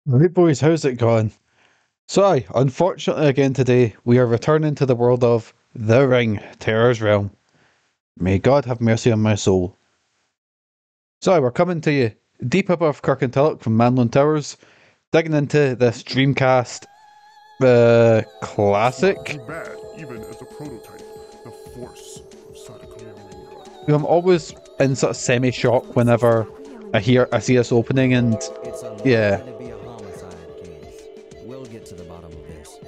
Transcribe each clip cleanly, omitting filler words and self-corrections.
Right, boys, how's it going? So, unfortunately, again today, we are returning to the world of The Ring, Terror's Realm. May God have mercy on my soul. So, we're coming to you deep above Kirkintilloch from Manlon Towers, digging into this Dreamcast It's not classic. too bad, even as a prototype. The force of Sadako. I'm always in sort of semi-shock whenever I see this opening, and It's yeah, unlikely to be a homicide case. We'll get to the bottom of this.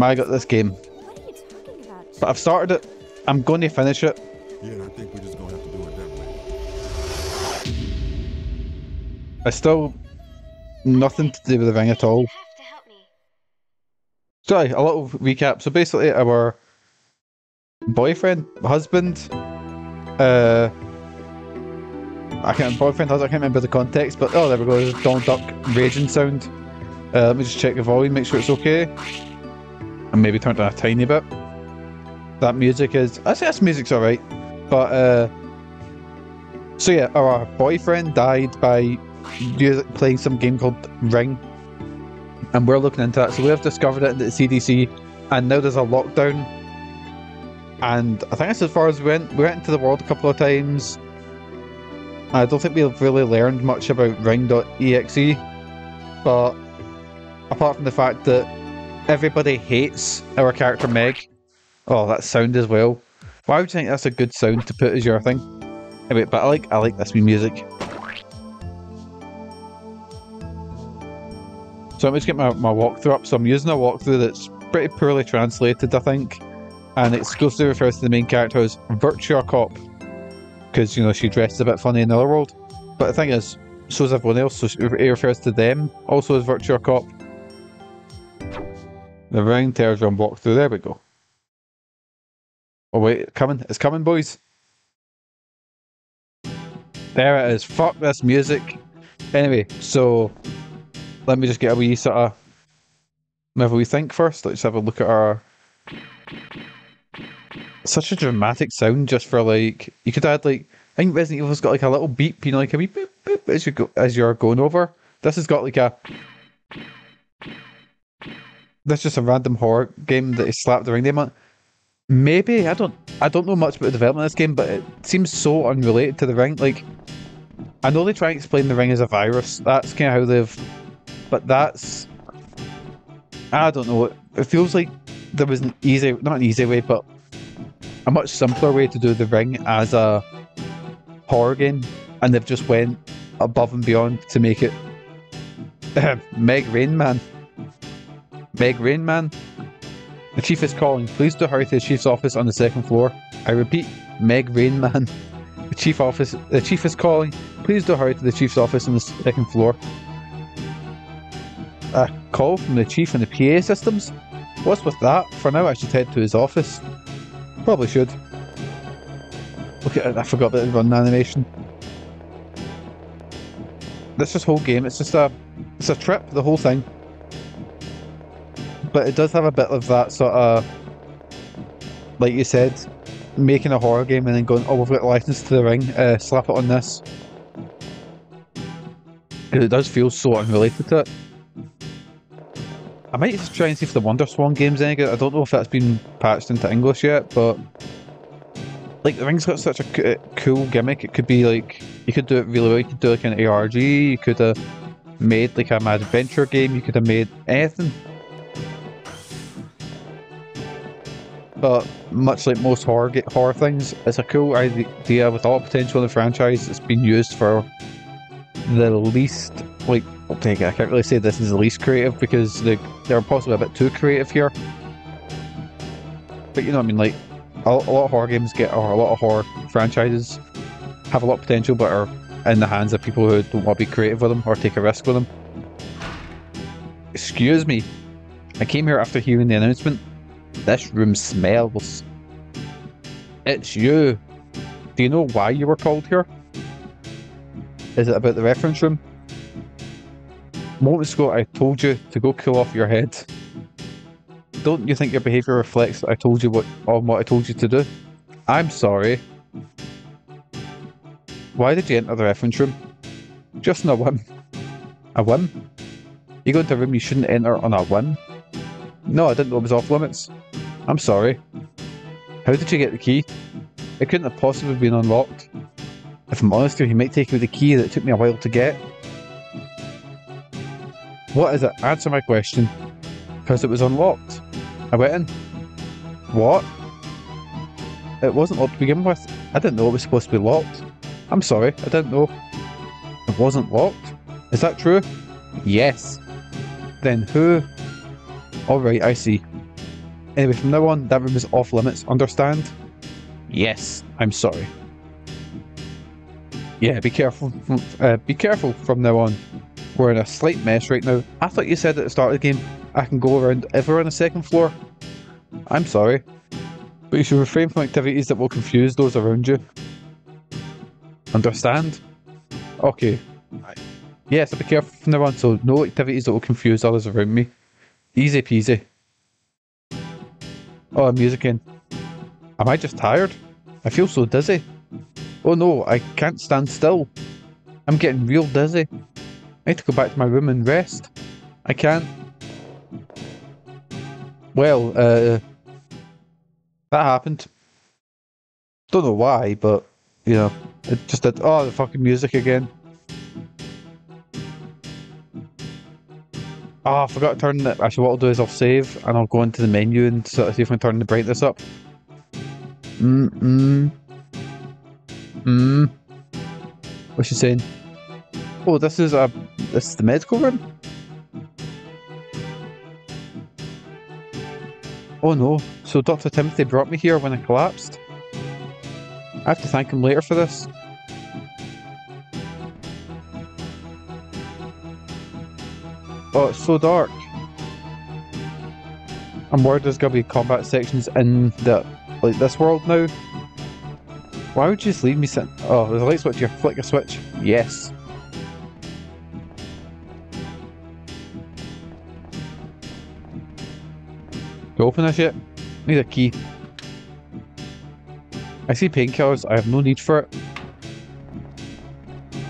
I got this game. What are you talking about? But I've started it. I'm going to finish it. Yeah, and I think we're just gonna have to do it that way. I still nothing to do with the ring at all. You have to help me. Sorry, a little recap. So basically, our boyfriend, husband, boyfriend, husband, I can't remember the context, but oh, there we go. There's a Donald Duck raging sound. Let me just check the volume, make sure it's okay, and maybe turn it down a tiny bit. That music is. I say this music's alright, but so yeah, our boyfriend died by playing some game called Ring, and we're looking into it. So we have discovered it in the CDC, and now there's a lockdown. And I think that's as far as we went. We went into the world a couple of times. I don't think we've really learned much about ring.exe, but apart from the fact that everybody hates our character Meg. Oh, that sound as well. Why would you think that's a good sound to put as your thing? Anyway, but I like this wee music. So I'm just getting my walkthrough up. So I'm using a walkthrough that's pretty poorly translated, I think. And it exclusively refers to the main character as Virtua Cop. Because, you know, she dresses a bit funny in the other world. But the thing is, so is everyone else, so it refers to them also as Virtua Cop. The Ring Terror's Realm walkthrough, there we go. Oh wait, it's coming, boys. There it is. Fuck this music. Anyway, so let me just get a wee sort of have a wee think first. Let's have a look at our. Such a dramatic sound just for like you could add like I think Resident Evil's got like a little beep, you know, like a wee boop boop as you're going over. This has got like a. That's just a random horror game that he slapped the ring name on. Maybe I don't know much about the development of this game, but it seems so unrelated to the ring. Like I know they try and explain the ring as a virus. That's kind of how they've, but that's I don't know. It feels like there was not an easy way, but a much simpler way to do the ring as a horror game, and they've just went above and beyond to make it Meg Rain Man. Meg Rain Man. The chief is calling. Please do hurry to the chief's office on the second floor. I repeat, Meg Rain Man. The chief is calling. Please do hurry to the chief's office on the second floor. A call from the chief and the PA systems? What's with that? For now I should head to his office. Probably should. Look at it, I forgot about the run animation. This whole game, it's a trip, the whole thing. But it does have a bit of that sort of, like you said, making a horror game and then going, oh, we've got a license to the ring, slap it on this. Because it does feel so unrelated to it. I might just try and see if the Wonder Swan game's any good. I don't know if that's been patched into English yet, but like the ring's got such a cool gimmick. It could be like, you could do it really well. You could do like an ARG, you could have made like a Mad Adventure game, you could have made anything. But much like most horror things, it's a cool idea with a lot of potential in the franchise. It's been used for the least, like, I can't really say this is the least creative because they're possibly a bit too creative here. But you know what I mean, like, a lot of horror games or a lot of horror franchises have a lot of potential but are in the hands of people who don't want to be creative with them or take a risk with them. Excuse me, I came here after hearing the announcement. This room smells. It's you. Do you know why you were called here? Is it about the reference room? Moments ago I told you to go cool off your head. Don't you think your behaviour reflects that I told you what I told you to do? I'm sorry. Why did you enter the reference room? Just on a whim. A whim? You go into a room you shouldn't enter on a whim? No, I didn't know it was off limits. I'm sorry. How did you get the key? It couldn't have possibly been unlocked. If I'm honest with you, he might take away the key that took me a while to get. What is it? Answer my question. Because it was unlocked. I went in. What? It wasn't locked to begin with. I didn't know it was supposed to be locked. I'm sorry, I didn't know. It wasn't locked? Is that true? Yes. Then who? Alright, I see. Anyway, from now on, that room is off limits, understand? Yes, I'm sorry. Yeah, be careful from now on. We're in a slight mess right now. I thought you said at the start of the game, I can go around everywhere on the second floor. I'm sorry. But you should refrain from activities that will confuse those around you. Understand? Okay. Yes, I'll be careful from now on, so no activities that will confuse others around me. Easy peasy. Oh, music in. Am I just tired? I feel so dizzy. Oh no, I can't stand still. I'm getting real dizzy. I need to go back to my room and rest. I can't. Well, that happened. Don't know why, but, you know, it just did. Oh, the fucking music again. Oh, I forgot to turn it. Actually, what I'll do is I'll save and I'll go into the menu and sort of see if I can turn the brightness up. What's she saying? Oh, this is the medical room? Oh no, so Dr. Timothy brought me here when I collapsed? I have to thank him later for this. Oh, it's so dark. I'm worried there's gonna be combat sections in like this world now. Why would you just leave me sitting? Oh, there's a light switch here. Flick a switch. Yes. Can I open this yet? Need a key. I see painkillers. I have no need for it.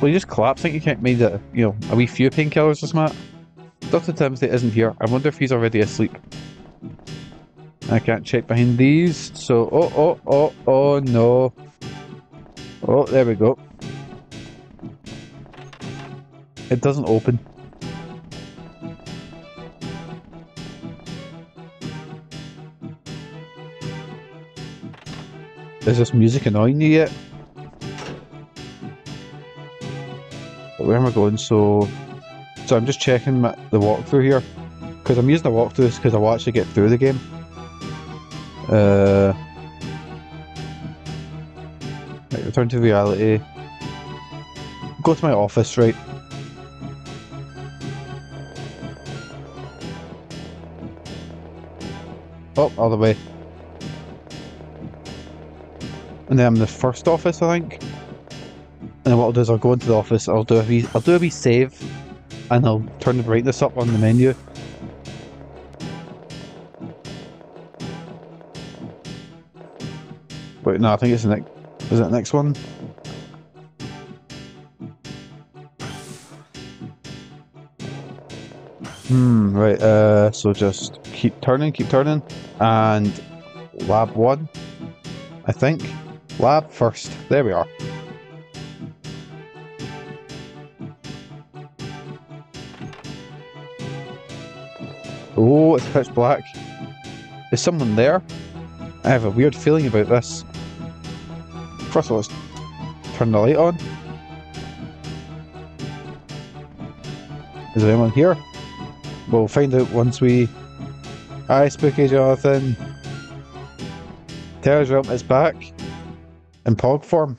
Well, you just collapse. I think you can't make it, you know, a wee few painkillers or something. Dr. Timothy isn't here. I wonder if he's already asleep. I can't check behind these. So, oh no. Oh, there we go. It doesn't open. Is this music annoying you yet? But where am I going? So I'm just checking the walkthrough here. Because I'm using the walkthrough because I will actually get through the game. Right, return to reality. Go to my office, right? Oh, all the way. And then I'm in the first office, I think. And then what I'll do is I'll go into the office, I'll do a wee save, and I'll turn the brightness up on the menu. Wait, no, I think it's the next. Is it the next one? Right, so just keep turning, and lab 1, I think. Lab first, there we are. Oh, it's pitch black. Is someone there? I have a weird feeling about this. First of all, let's turn the light on. Is there anyone here? We'll find out once we... Hi, Spooky Jonathan. Terror's Realm is back. In POG form.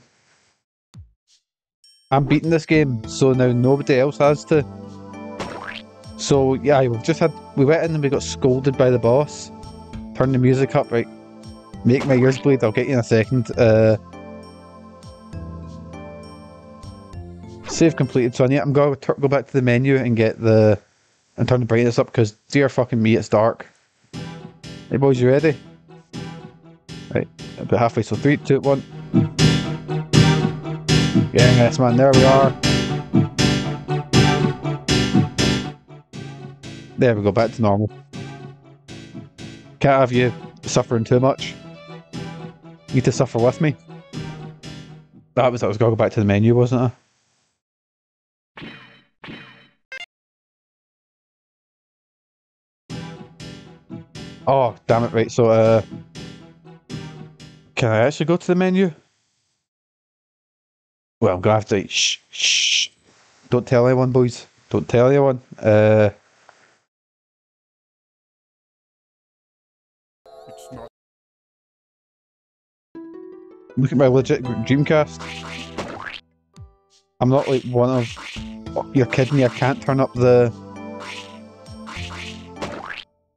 I'm beating this game, so now nobody else has to. So yeah, we went in and we got scolded by the boss. Turn the music up, right? Make my ears bleed, I'll get you in a second. Save completed, so I'm gonna go back to the menu and turn the brightness up because dear fucking me, it's dark. Hey boys, you ready? Right, about halfway, so 3, 2, 1. Yes man, there we are. There we go, back to normal. Can't have you suffering too much. Need to suffer with me. I was going to go back to the menu, wasn't I? Oh, damn it, right, so, can I actually go to the menu? Well, I'm going to have to, shh. Don't tell anyone, boys. Don't tell anyone. It's not. Look at my legit Dreamcast. I'm not like one of... Oh, you're kidding me, I can't turn up the...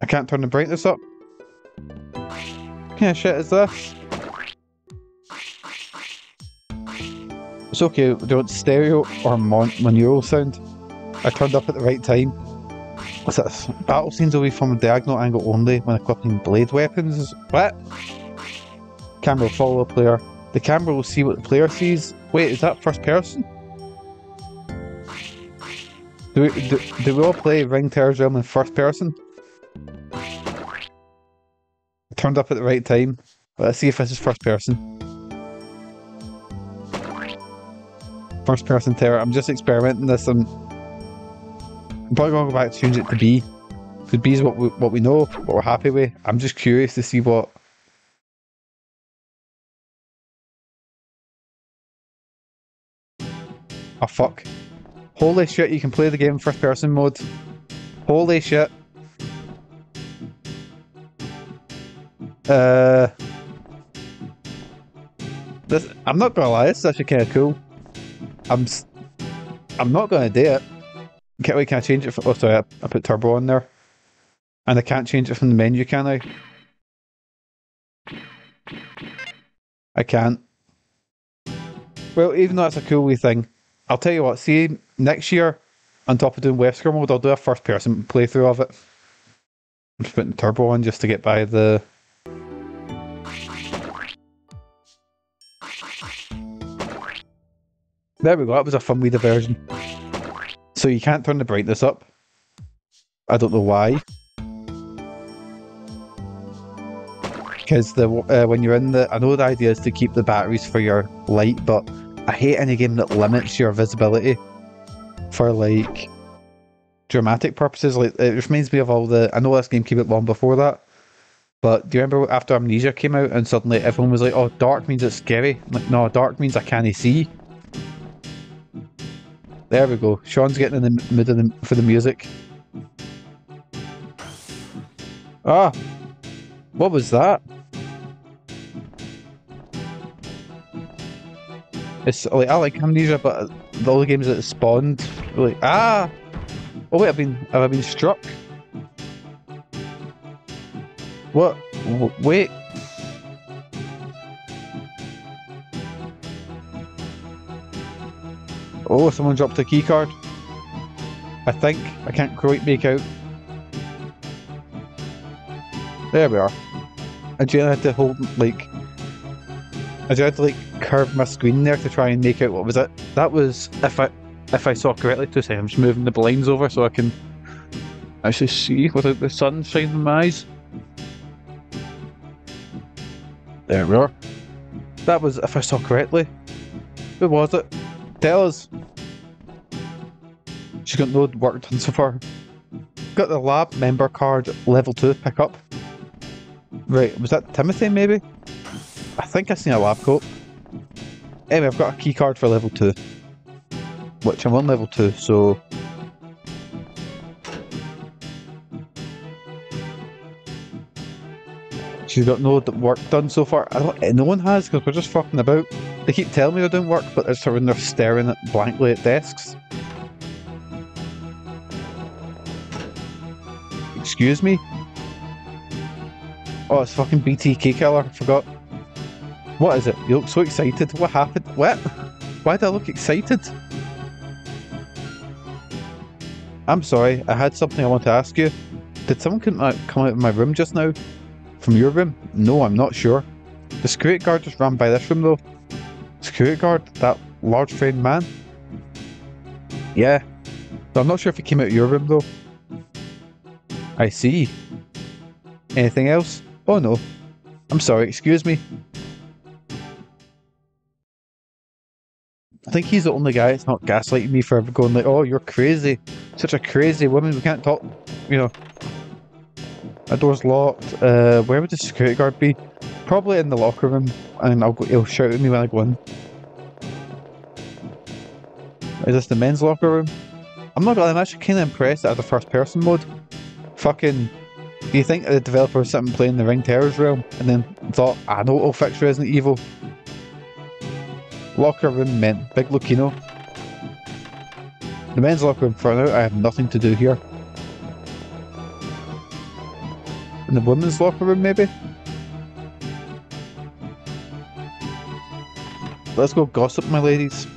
I can't turn the brightness up. What kind of shit is this? It's okay, we don't stereo or monaural sound. I turned up at the right time. What's this? Battle scenes will be from a diagonal angle only when equipping blade weapons. What? Camera will follow the player. The camera will see what the player sees. Wait, is that first person? Do we all play Ring Terror's Realm in first person? I turned up at the right time. Let's see if this is first person. First person terror. I'm just experimenting this. I'm probably going to go back and change it to B. Because B is what we know, what we're happy with. I'm just curious to see what... Oh fuck. Holy shit, you can play the game in first person mode. Holy shit. This, I'm not gonna lie, this is actually kinda cool. I'm not gonna do it. Can I change it? Oh sorry, I put turbo on there. And I can't change it from the menu, can I? I can't. Well, even though that's a cool wee thing, I'll tell you what, see, next year, on top of doing Wesker mode, I'll do a first person playthrough of it. I'm just putting turbo on just to get by the... There we go, that was a fun wee diversion. So you can't turn the brightness up. I don't know why. Because when you're in the... I know the idea is to keep the batteries for your light, but I hate any game that limits your visibility for, like, dramatic purposes. Like, it reminds me of all the... I know this game came out long before that, but do you remember after Amnesia came out and suddenly everyone was like, oh, dark means it's scary? I'm like, no, dark means I can't see. There we go. Sean's getting in the mood for the music. Ah! What was that? It's like, I like Amnesia, but the other games that it spawned, like, ah! Oh wait, have I been struck? What? Wait. Oh, someone dropped a keycard. I think. I can't quite make out. There we are. I generally had to hold, like... I had to, like, curve my screen there to try and make out what was it. That was, if I saw correctly, 2 seconds, I'm just moving the blinds over so I can actually see without the sun shining in my eyes. There we are. That was, if I saw correctly. Who was it? Tell us. She's got no work done so far. Got the lab member card level 2 pick up. Right, was that Timothy maybe? I think I seen a lab coat. Anyway, I've got a key card for level 2. Which I'm on level 2, so... She's got no work done so far. No one has, because we're just fucking about. They keep telling me they're doing work, but it's when they're staring blankly at desks. Excuse me? Oh, it's fucking BTK killer, I forgot. What is it? You look so excited. What happened? What? Why do I look excited? I'm sorry, I had something I want to ask you. Did someone come out of my room just now? From your room? No, I'm not sure. The security guard just ran by this room though. Security guard? That large framed man? Yeah. So I'm not sure if he came out of your room though. I see. Anything else? Oh no. I'm sorry, excuse me. I think he's the only guy that's not gaslighting me for going like, oh, you're crazy. Such a crazy woman, we can't talk, you know. My door's locked. Where would the security guard be? Probably in the locker room, and he'll shout at me when I go in. Is this the men's locker room? I'm not gonna lie, I'm actually kind of impressed at the first person mode. Fucking, do you think the developer was sitting playing the Ring Terrors realm and then thought, I know it'll fix Resident Evil? Locker room meant Big Lucino. The men's locker room for now, I have nothing to do here. In the women's locker room maybe? Let's go gossip, my ladies.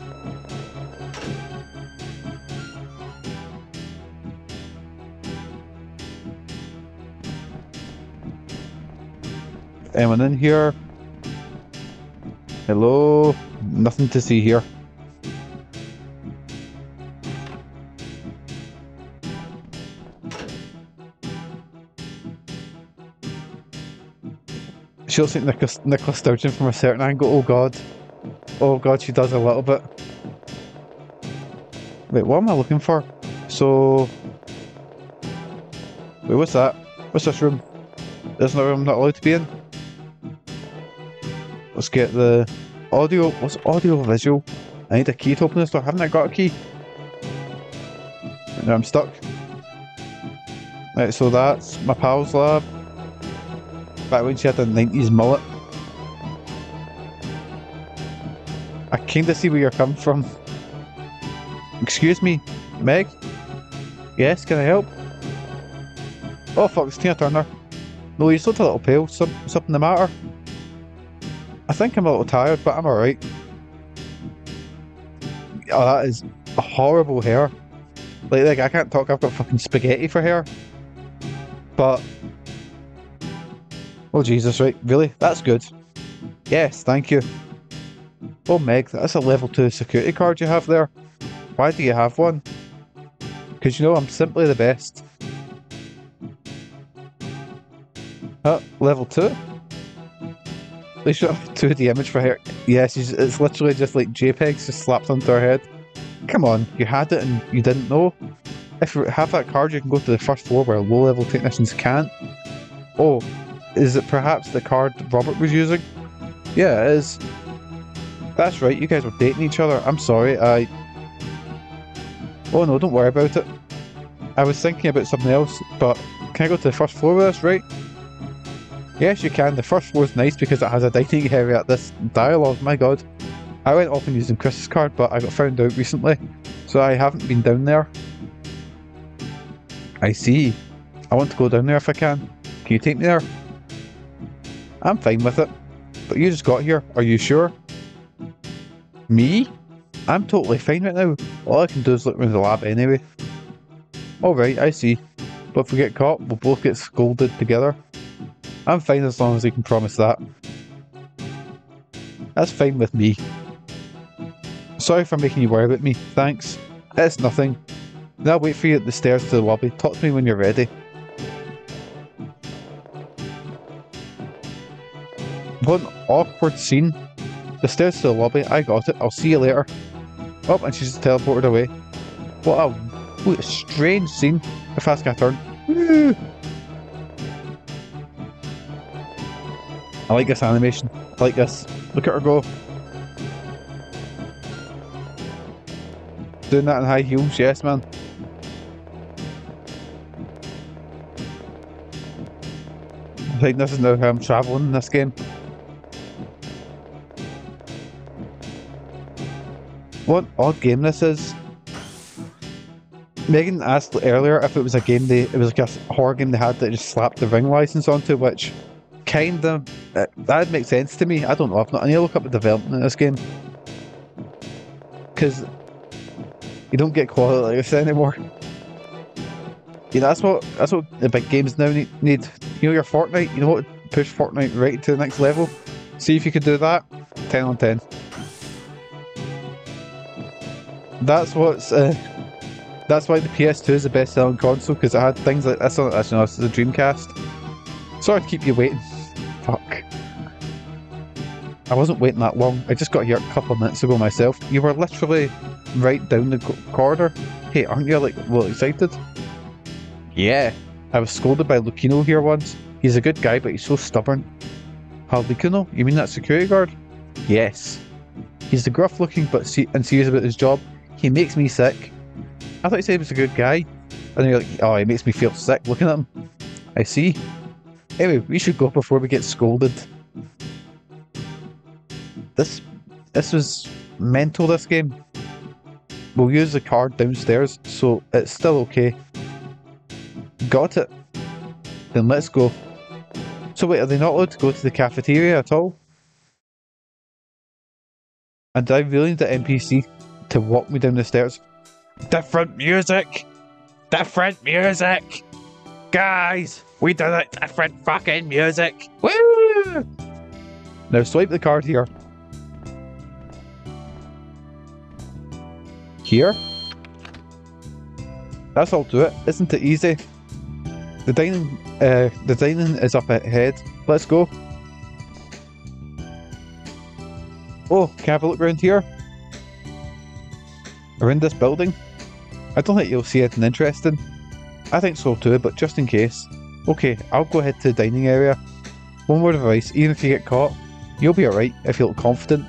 Anyone in here? Hello? Nothing to see here. She looks like Nicola Sturgeon from a certain angle. Oh god. Oh god, she does a little bit. Wait, what am I looking for? So... Wait, what's that? What's this room? There's no room I'm not allowed to be in? Let's get the audio. What's audio visual? I need a key to open this door. Haven't I got a key? No, I'm stuck. Right, so that's my pal's lab. Back when she had the 90s mullet. I kinda see where you're coming from. Excuse me, Meg? Yes, can I help? Oh fuck, it's Tina Turner. No, you look a little pale. Something the matter? I think I'm a little tired, but I'm alright. Oh, that is a horrible hair. Like, I can't talk, I've got fucking spaghetti for hair. But... Oh Jesus, right, really? That's good. Yes, thank you. Oh Meg, that's a level 2 security card you have there. Why do you have one? Because you know I'm simply the best. Level 2? They should have a 2D image for her. Yes, it's literally just like JPEGs just slapped onto her head. Come on, you had it and you didn't know? If you have that card, you can go to the first floor where low-level technicians can't. Oh, is it perhaps the card Robert was using? Yeah, it is. That's right, you guys were dating each other. I'm sorry, Oh no, don't worry about it. I was thinking about something else, but can I go to the first floor with us, right? Yes, you can. The first floor is nice because it has a dining area. This dialogue, my god. I went off and using Chris's card, but I got found out recently, so I haven't been down there. I see. I want to go down there if I can. Can you take me there? I'm fine with it. But you just got here. Are you sure? Me? I'm totally fine right now. All I can do is look around the lab anyway. Alright, I see. But if we get caught, we'll both get scolded together. I'm fine as long as you can promise that. That's fine with me. Sorry for making you worry about me. Thanks. It's nothing. Then I'll wait for you at the stairs to the lobby. Talk to me when you're ready. What an awkward scene. The stairs to the lobby. I got it. I'll see you later. Oh, and she's just teleported away. What a strange scene. How fast can I turn? Woo! I like this animation. I like this. Look at her go. Doing that in high heels, yes man. I think this is now how I'm travelling in this game. What an odd game this is. Megan asked earlier if it was a game it was like a horror game they had that just slapped the Ring license onto, which kinda that'd make sense to me. I don't know. I need to look up the development of this game because you don't get quality like this anymore. You know, that's what the big games now need. You know, your Fortnite. You know what? Push Fortnite right to the next level. See if you could do that. 10 on 10. That's what's That's why the PS2 is the best selling console, because it had things like this on it. Actually, no, this is the Dreamcast. Sorry to keep you waiting. Fuck. I wasn't waiting that long. I just got here a couple of minutes ago myself. You were literally right down the corridor. Hey, aren't you like well excited? Yeah. I was scolded by Lucino here once. He's a good guy, but he's so stubborn. How, Lucino? You mean that security guard? Yes. He's the gruff looking but serious about his job. He makes me sick. I thought you said he was a good guy. And then you're like, oh, he makes me feel sick looking at him. I see. Anyway, we should go before we get scolded. This was mental, this game. We'll use the card downstairs, so it's still okay. Got it. Then let's go. So wait, are they not allowed to go to the cafeteria at all? And I really need the NPC to walk me down the stairs. Different music! Different music! Guys! We did it! Different fucking music! Woo! Now swipe the card here. Here? That's all to it. Isn't it easy? The dining is up ahead. Let's go. Oh, can I have a look around here? Around this building? I don't think you'll see anything interesting. I think so too, but just in case. Okay, I'll go ahead to the dining area. One word of advice, even if you get caught, you'll be alright if you look confident.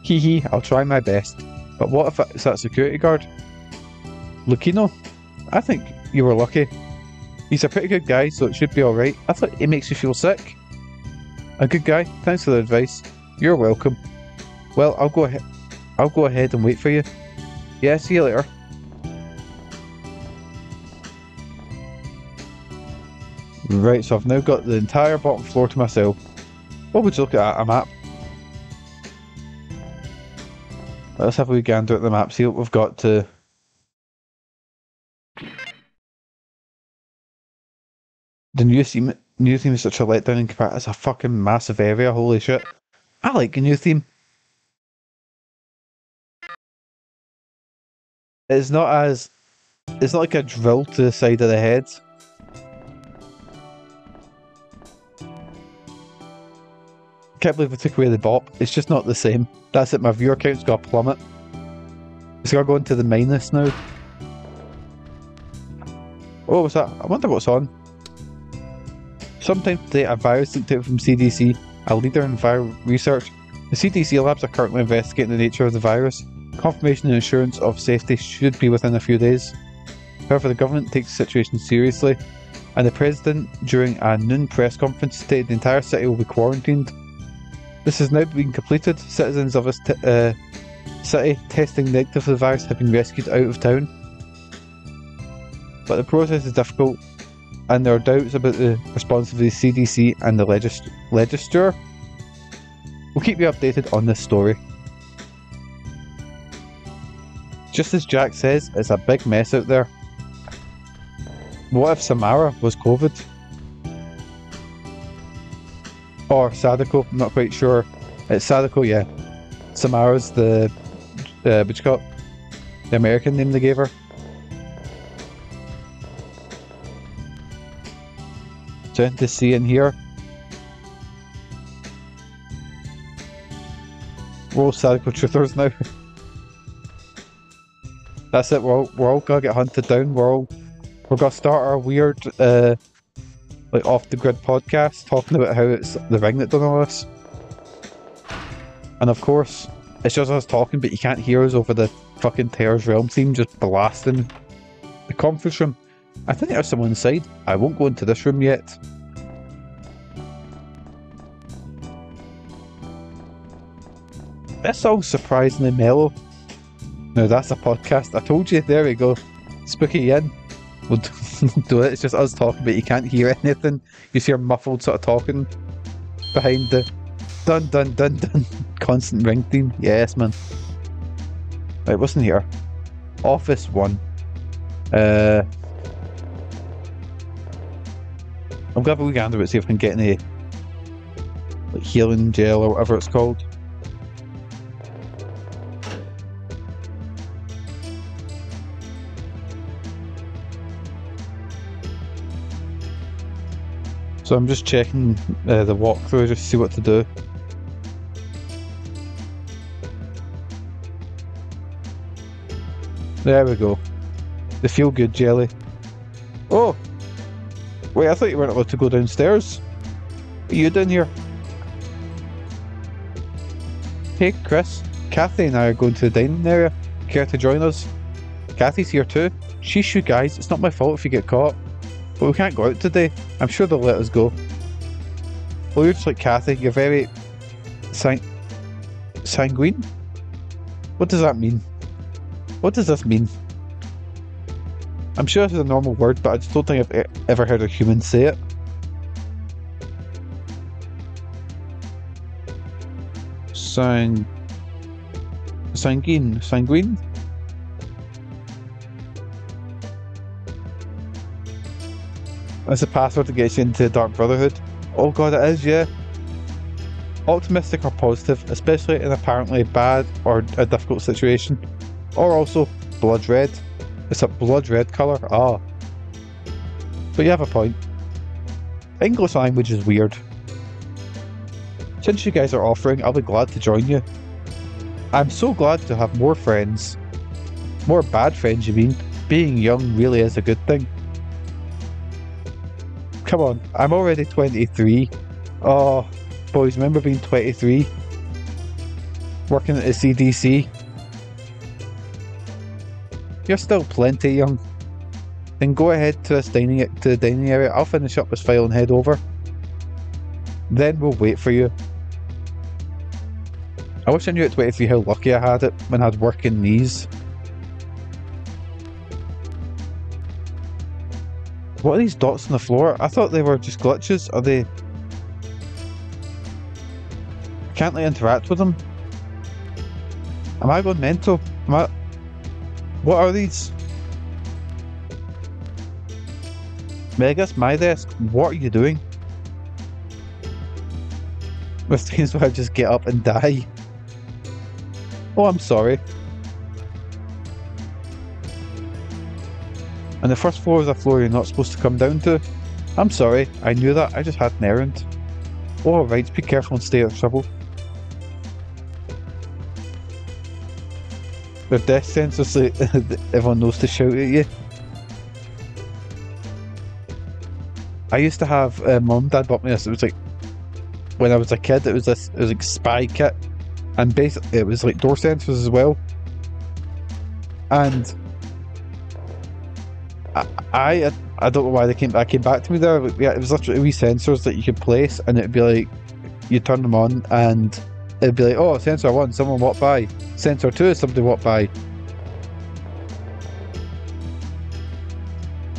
Hee hee, I'll try my best. But what if it's that security guard? Lucino? I think you were lucky. He's a pretty good guy, so it should be alright. I thought it makes you feel sick. A good guy, thanks for the advice. You're welcome. Well, I'll go ahead and wait for you. Yeah, see you later. Right, so I've now got the entire bottom floor to myself. What would you look at? A map? Let's have a wee gander at the map, see what we've got to... The new theme is such a letdown in comparison. It's a fucking massive area, holy shit. I like the new theme. It's not like a drill to the side of the head. Can't believe I took away the bop. It's just not the same. That's it, my viewer count's got to plummet. It's got to go into the minus now. Oh, what's that? I wonder what's on. Sometime today, a virus leaked out from CDC, a leader in viral research. The CDC labs are currently investigating the nature of the virus. Confirmation and assurance of safety should be within a few days. However, the government takes the situation seriously, and the president, during a noon press conference, stated the entire city will be quarantined. This has now been completed. Citizens of this city testing negative for the virus have been rescued out of town. But the process is difficult, and there are doubts about the response of the CDC and the legislature. We'll keep you updated on this story. Just as Jack says, it's a big mess out there. What if Samara was COVID? Or Sadako, I'm not quite sure. It's Sadako, yeah. Samara's the what you call it? The American name they gave her. So to see in here. We're all Sadako truthers now. That's it, we're all gonna get hunted down. We're gonna start our weird like off the grid podcast talking about how it's the ring that done all this. And of course, it's just us talking, but you can't hear us over the fucking Terror's Realm theme just blasting. The conference room. I think there's someone inside. I won't go into this room yet. This song's surprisingly mellow. Now that's a podcast. I told you, there we go. Spooky in. We'll do it. It's just us talking, but you can't hear anything. You just hear muffled sort of talking behind the dun dun dun dun constant ring theme. Yes, man. Right, what's in here? Office 1. I'm gonna have a wee gander at see if I can get any like healing gel or whatever it's called. So I'm just checking the walkthrough just to see what to do. There we go. The feel good jelly. Oh! Wait, I thought you weren't allowed to go downstairs. What are you doing here? Hey Chris, Kathy and I are going to the dining area. Care to join us? Kathy's here too. Sheesh you guys, it's not my fault if you get caught. But we can't go out today. I'm sure they'll let us go. Well, you're just like Kathy, you're very... sanguine? What does that mean? What does this mean? I'm sure this is a normal word, but I just don't think I've ever heard a human say it. Sanguine? That's a password to get you into the Dark Brotherhood. Oh god, it is, yeah. Optimistic or positive, especially in apparently bad or a difficult situation. Or also, blood red. It's a blood red colour, ah. But you have a point. English language is weird. Since you guys are offering, I'll be glad to join you. I'm so glad to have more friends. More bad friends, you mean? Being young really is a good thing. Come on, I'm already 23. Oh, boys, remember being 23? Working at the CDC? You're still plenty young. Then go ahead to the dining area. I'll finish up this file and head over. Then we'll wait for you. I wish I knew at 23 how lucky I had it when I had working knees. What are these dots on the floor? I thought they were just glitches. Are they... Can't I interact with them? Am I going mental? Am I... What are these? Megas, my desk, what are you doing? With things where I just get up and die. Oh, I'm sorry. And the first floor is a floor you're not supposed to come down to. I'm sorry, I knew that, I just had an errand. Oh, right, be careful and stay out of trouble. Their death sensors so everyone knows to shout at you. I used to have mum and dad bought me this. It was like when I was a kid. It was like spy kit, and basically it was like door sensors as well. And I don't know why they came back to me there. But yeah, it was literally wee sensors that you could place, and it'd be like you turn them on, and it'd be like, oh, sensor 1, someone walked by. Sensor 2, somebody walked by.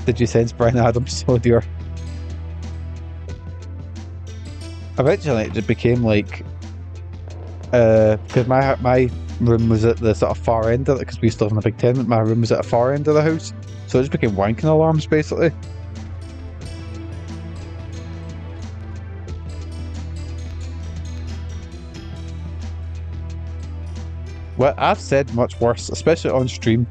Did you sense Brian Adams? Oh dear. Eventually it just became like, because my room was at the sort of far end of it, because we still live in a big tenement, my room was at a far end of the house, so it just became wanking alarms basically. Well, I've said much worse, especially on stream.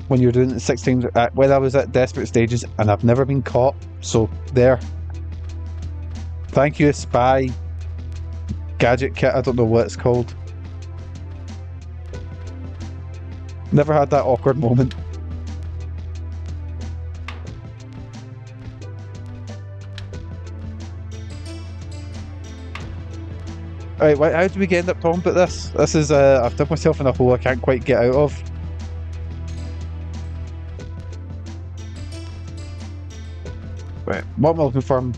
When you're doing it 6 times, when I was at desperate stages, and I've never been caught, so there. Thank you, spy gadget kit, I don't know what it's called. Never had that awkward moment. Alright, how did we end up talking about this? This is, I've dug myself in a hole I can't quite get out of. Right, what am I looking for?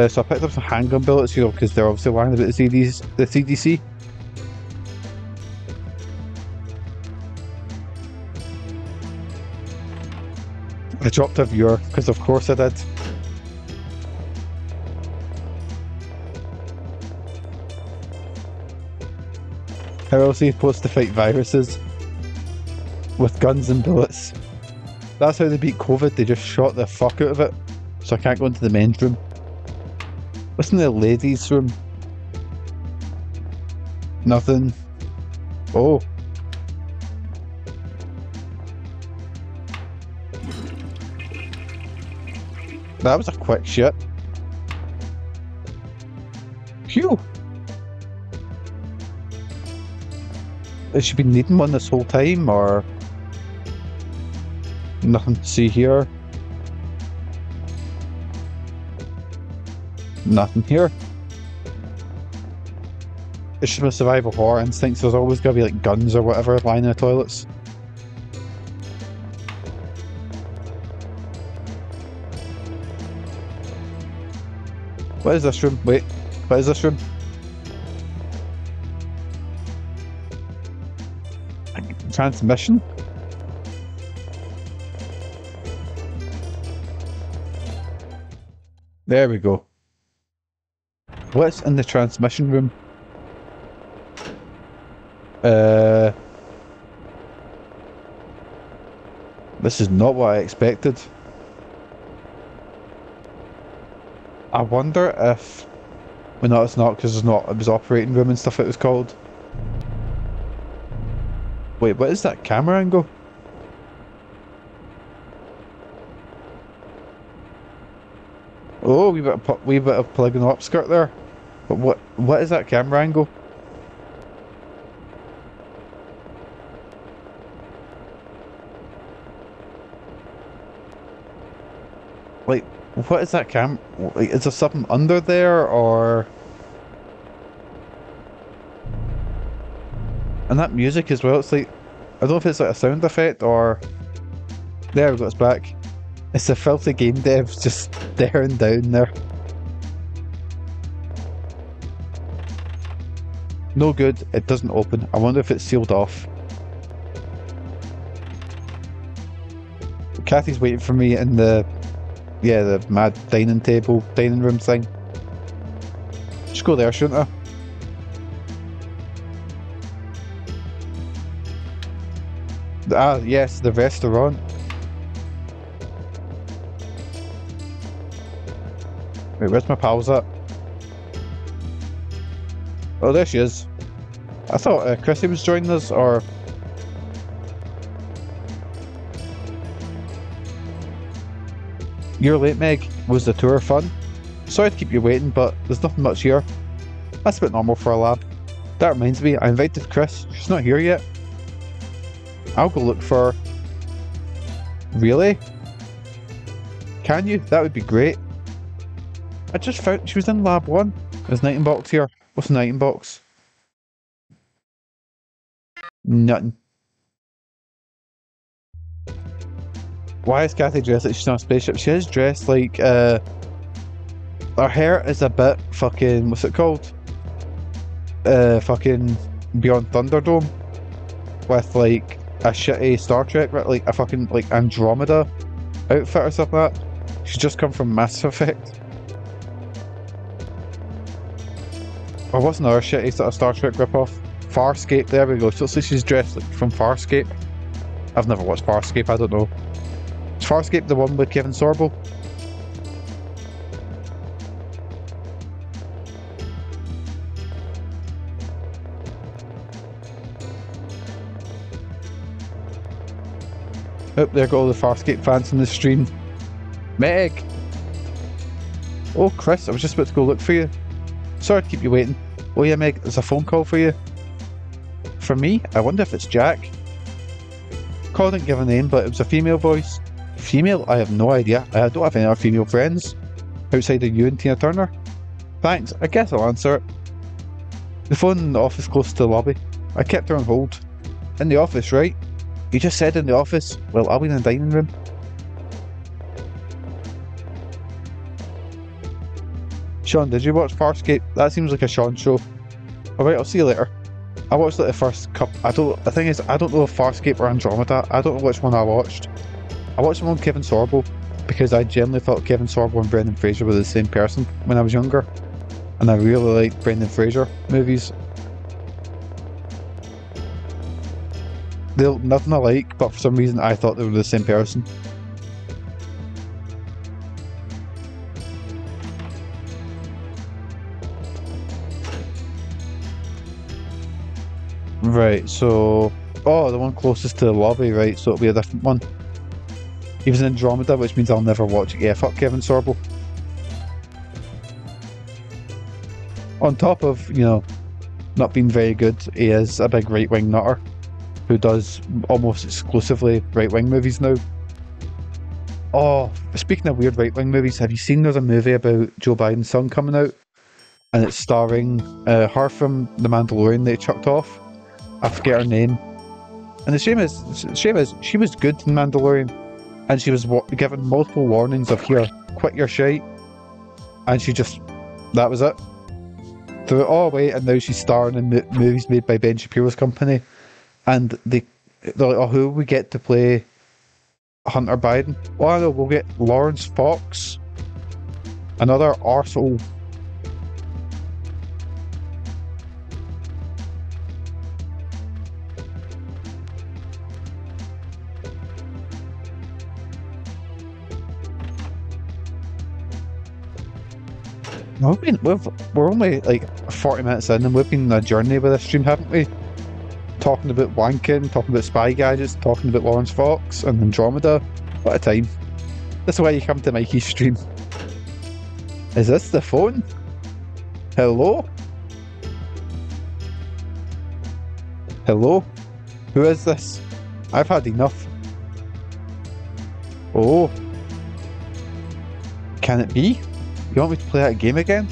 So I picked up some handgun bullets, you know, because they're obviously lying about the CDC. I dropped a viewer, because of course I did. How else are you supposed to fight viruses? With guns and bullets. That's how they beat COVID, they just shot the fuck out of it. So I can't go into the men's room. What's in the ladies' room? Nothing. Oh, That was a quick shit. Phew! Has she been needing one this whole time, or nothing to see here? Nothing here. It's just my survival horror instincts. There's always gonna be like guns or whatever lying in the toilets. What is this room? Wait, what is this room? Transmission? There we go. What's in the transmission room? This is not what I expected. I wonder if... Well, no, it's not, because it's not. It was operating room and stuff it was called. Wait, what is that camera angle? Oh, wee bit of polygonal upskirt there. But what is that camera angle? Like, what is that like, is there something under there, or... And that music as well, it's like... I don't know if it's like a sound effect, or... There we go, it's back. It's the filthy game devs just staring down there. No good, it doesn't open. I wonder if it's sealed off. Kathy's waiting for me in the... Yeah, the mad dining room thing. Just go there, shouldn't I? Ah, yes, the restaurant. Wait, where's my pals at? Oh, there she is. I thought Chrissy was joining us, or... You're late, Meg. Was the tour fun? Sorry to keep you waiting, but there's nothing much here. That's a bit normal for a lab. That reminds me, I invited Chris. She's not here yet. I'll go look for her. Really? Can you? That would be great. I just found she was in lab 1. There's an item box here. What's an item box? Nothing. Why is Kathy dressed like she's on a spaceship? She is dressed like, her hair is a bit fucking, what's it called? Fucking Beyond Thunderdome. With like a shitty Star Trek, like a fucking like Andromeda outfit or something like that. She's just come from Mass Effect. Or what's another shitty sort of Star Trek ripoff? Farscape, there we go. So she's dressed like from Farscape. I've never watched Farscape, I don't know. Is Farscape the one with Kevin Sorbo? Oh, there go all the Farscape fans in the stream. Meg! Oh, Chris, I was just about to go look for you. Sorry to keep you waiting. Oh yeah, Meg, there's a phone call for you. For me? I wonder if it's Jack. Call didn't give a name, but it was a female voice. Female? I have no idea. I don't have any other female friends outside of you and Tina Turner. Thanks, I guess I'll answer it. The phone in the office close to the lobby. I kept her on hold. In the office, right? You just said in the office. Well, I'll be in the dining room. Sean, did you watch Farscape? That seems like a Sean show. Alright, I'll see you later. I watched like the first couple. The thing is, I don't know if Farscape or Andromeda. I don't know which one I watched. I watched the one with Kevin Sorbo because I generally thought Kevin Sorbo and Brendan Fraser were the same person when I was younger. And I really liked Brendan Fraser movies. They look nothing alike, but for some reason I thought they were the same person. Right, so... Oh, the one closest to the lobby, right, so it'll be a different one. He was in Andromeda, which means I'll never watch it. Yeah, fuck Kevin Sorbo. On top of, you know, not being very good, he is a big right-wing nutter who does almost exclusively right-wing movies now. Oh, speaking of weird right-wing movies, have you seen there's a movie about Joe Biden's son coming out? And it's starring her from The Mandalorian that he chucked off. I forget her name. And the shame is, she was good in Mandalorian. And she was given multiple warnings of, here, quit your shite. And she just, that was it. Threw it all away, and now she's starring in movies made by Ben Shapiro's company. And they're like, oh, who will we get to play Hunter Biden? Oh, I know, we'll get Lawrence Fox. Another arsehole. We're only like 40 minutes in, and we've been on a journey with this stream, haven't we? Talking about wanking, talking about spy gadgets, talking about Lawrence Fox and Andromeda. What a time. That's why you come to Mikey's stream. Is this the phone? Hello? Hello? Who is this? I've had enough. Oh. Can it be? You want me to play that game again?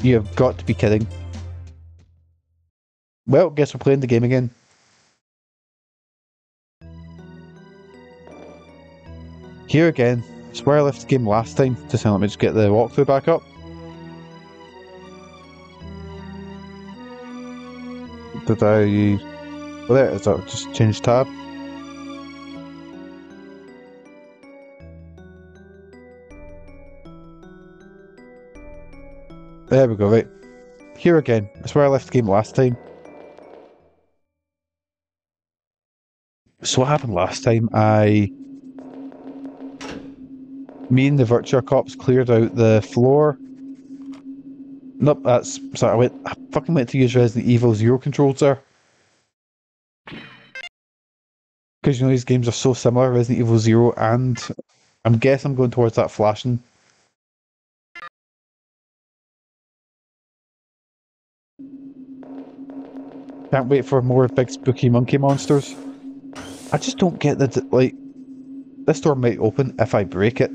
You have got to be kidding. Well, guess we're playing the game again. Here again. It's where I left the game last time. Just let me just get the walkthrough back up. Did I... Well, there it is. I'll just change tab. There we go, right. Here again. That's where I left the game last time. So what happened last time? Me and the Virtua cops cleared out the floor. Nope, that's... Sorry, I fucking went to use Resident Evil 0 controls there. Because, you know, these games are so similar, Resident Evil 0, and I'm guessing I'm going towards that flashing. Can't wait for more big spooky monkey monsters. I just don't get that, like, this door might open if I break it.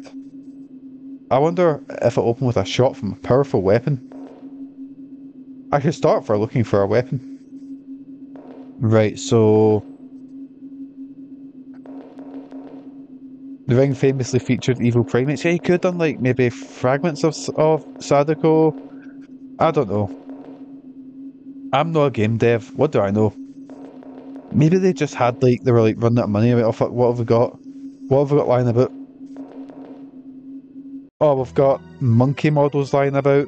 I wonder if it opened with a shot from a powerful weapon. I should start for looking for a weapon. Right, so... The ring famously featured evil primates. Yeah, you could have done, like, maybe fragments of Sadako. I don't know. I'm not a game dev. What do I know? Maybe they just had, like, they were, like, running out of money. I mean, oh, fuck, what have we got? What have we got lying about? Oh, we've got monkey models lying about.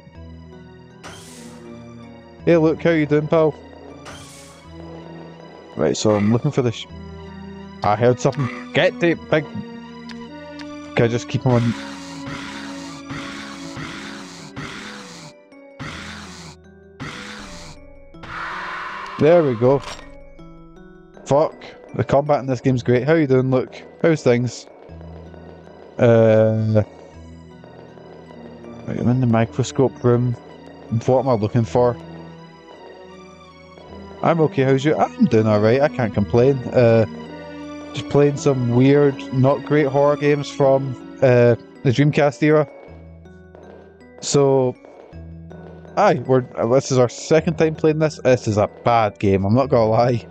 Hey, look, how you doing, pal? Right, so I'm looking for this. I heard something. Get the big... Can I just keep on... There we go. Fuck. The combat in this game's great. How you doing, Luke? How's things? Right, I'm in the microscope room. What am I looking for? I'm okay, how's you? I'm doing alright, I can't complain. Just playing some weird, not great horror games from the Dreamcast era. So... Aye, this is our second time playing this. This is a bad game, I'm not gonna lie.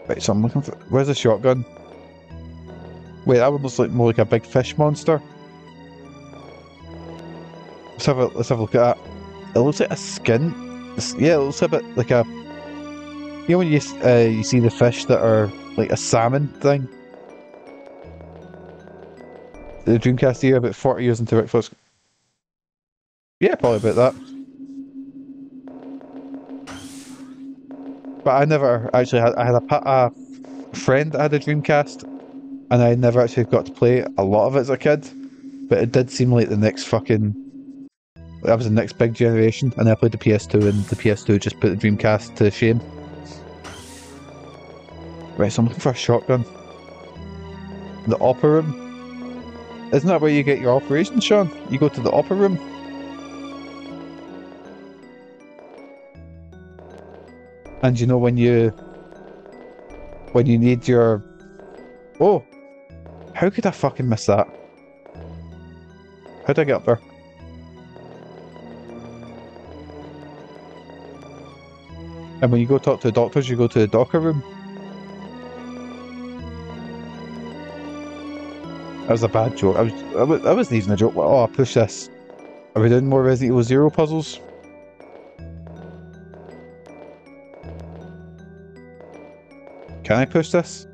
Right, so I'm looking for... Where's the shotgun? Wait, that one looks like more like a big fish monster. Let's have a look at that. It looks like a skin. Yeah, it looks a bit like a... You know when you see the fish that are like a salmon thing? The Dreamcast era, about 40 years into it. Yeah, probably about that. But I never actually had... I had a friend that had a Dreamcast, and I never actually got to play a lot of it as a kid. But it did seem like the next fucking... That was the next big generation, and I played the PS2, and the PS2 just put the Dreamcast to shame. Right, so I'm looking for a shotgun. The upper room. Isn't that where you get your operations, Sean? You go to the upper room. And you know when you need your... Oh! How could I fucking miss that? How'd I get up there? And when you go talk to the doctors, you go to the docker room. That was a bad joke. I wasn't even a joke. Oh, I push this. Are we doing more Resident Evil Zero puzzles? Can I push this?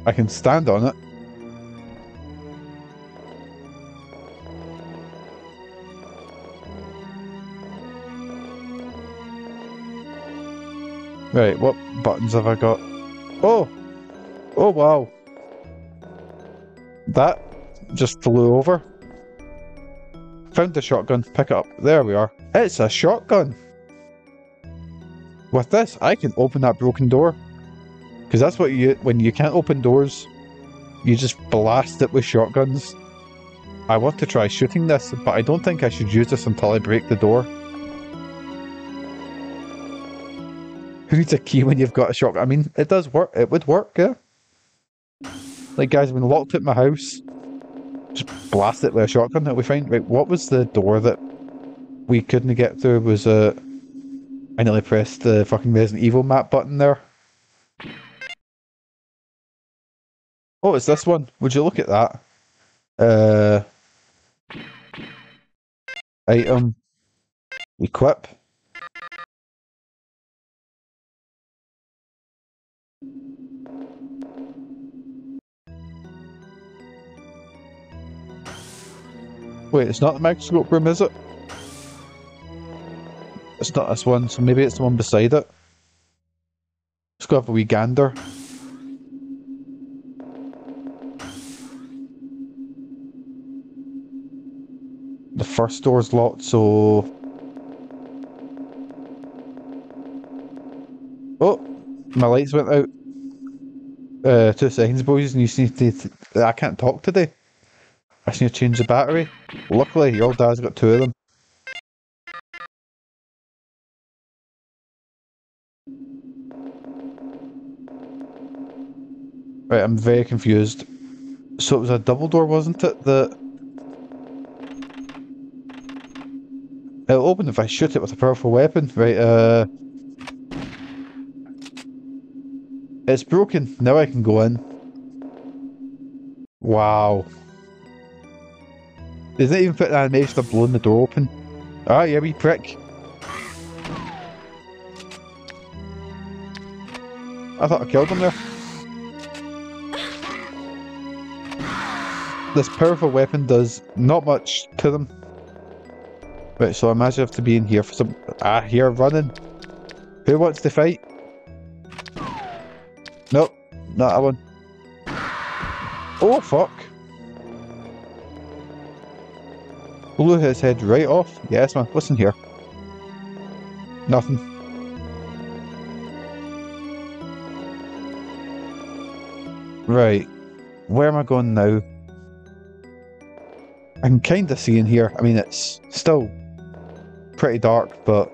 I can stand on it. Right, what buttons have I got? Oh! Oh wow! That just flew over. Found the shotgun, pick it up. There we are. It's a shotgun! With this, I can open that broken door. Because that's what when you can't open doors, you just blast it with shotguns. I want to try shooting this, but I don't think I should use this until I break the door. Who needs a key when you've got a shotgun? I mean, it does work. It would work, yeah. Like, guys, I've been locked at my house. Just blast it with a shotgun that we find. Right, what was the door that we couldn't get through? Was I nearly pressed the fucking Resident Evil map button there. Oh, it's this one. Would you look at that? Item. Equip. Wait, it's not the microscope room, is it? It's not this one, so maybe it's the one beside it. Let's go have a wee gander. The first door's locked, so... Oh! My lights went out. 2 seconds, boys, and you just need to... I can't talk today. I just need to change the battery. Luckily, your old dad's got 2 of them. Right, I'm very confused. So it was a double door, wasn't it? It'll open if I shoot it with a powerful weapon. Right, it's broken. Now I can go in. Wow. Isn't it even put an animation of blowing the door open? Ah, yeah, wee prick. I thought I killed him there. This powerful weapon does not much to them. Right, so I imagine I have to be in here for some... Ah, here, running. Who wants to fight? Nope, not that one. Oh, fuck. Blew his head right off. Yes, man, listen here. Nothing. Right, where am I going now? I can kind of see in here. I mean, it's still pretty dark, but...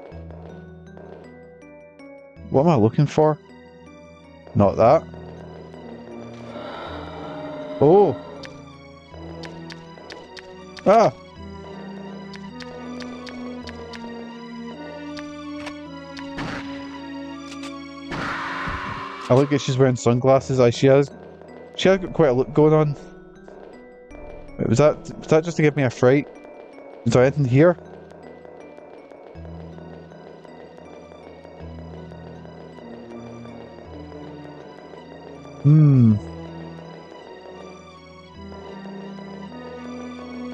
What am I looking for? Not that. Oh! Ah! I look at she's wearing sunglasses. She has got quite a look going on. Wait, was that just to give me a fright? Is there anything here?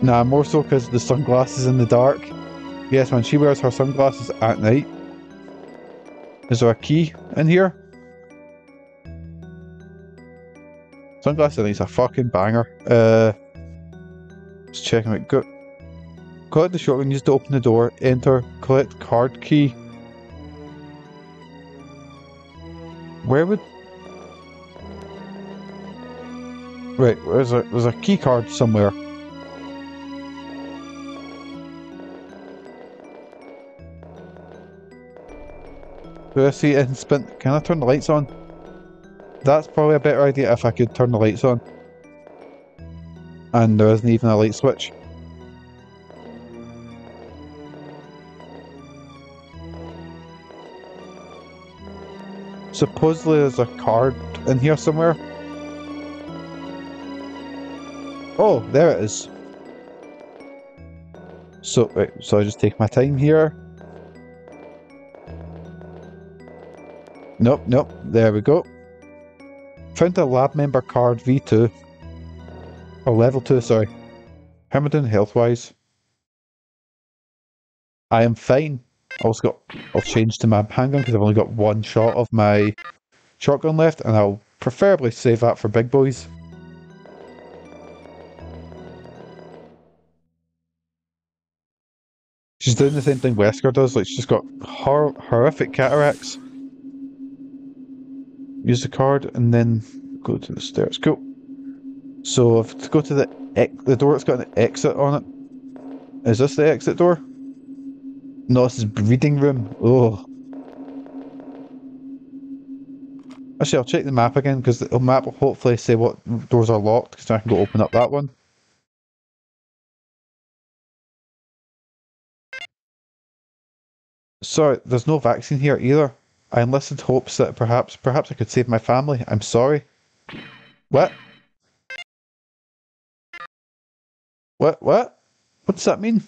Nah, more so because the sunglasses in the dark. Yes, man, she wears her sunglasses at night. Is there a key in here? Sunglasses, I think, is a fucking banger. Just checking it. Collect the shotgun used to open the door. Enter. Collect card key. Where would... Right, there's a key card somewhere. Do I see it in spin? Can I turn the lights on? That's probably a better idea if I could turn the lights on. And there isn't even a light switch. Supposedly there's a card in here somewhere. Oh, there it is. So, right, so I just take my time here. Nope, nope, there we go. Found a lab member card V2. Or level 2, sorry. How am I doing health-wise? I am fine. I'll change to my handgun because I've only got one shot of my shotgun left, and I'll preferably save that for big boys. She's doing the same thing Wesker does, like she's got horrific cataracts. Use the card and then go to the stairs. Cool. So if to go to the door that's got an exit on it. Is this the exit door? No, this is reading room. Oh. Actually, I'll check the map again because the map will hopefully say what doors are locked because I can go open up that one. Sorry, there's no vaccine here either. I enlisted hopes that perhaps I could save my family. I'm sorry. What? What? What? What does that mean?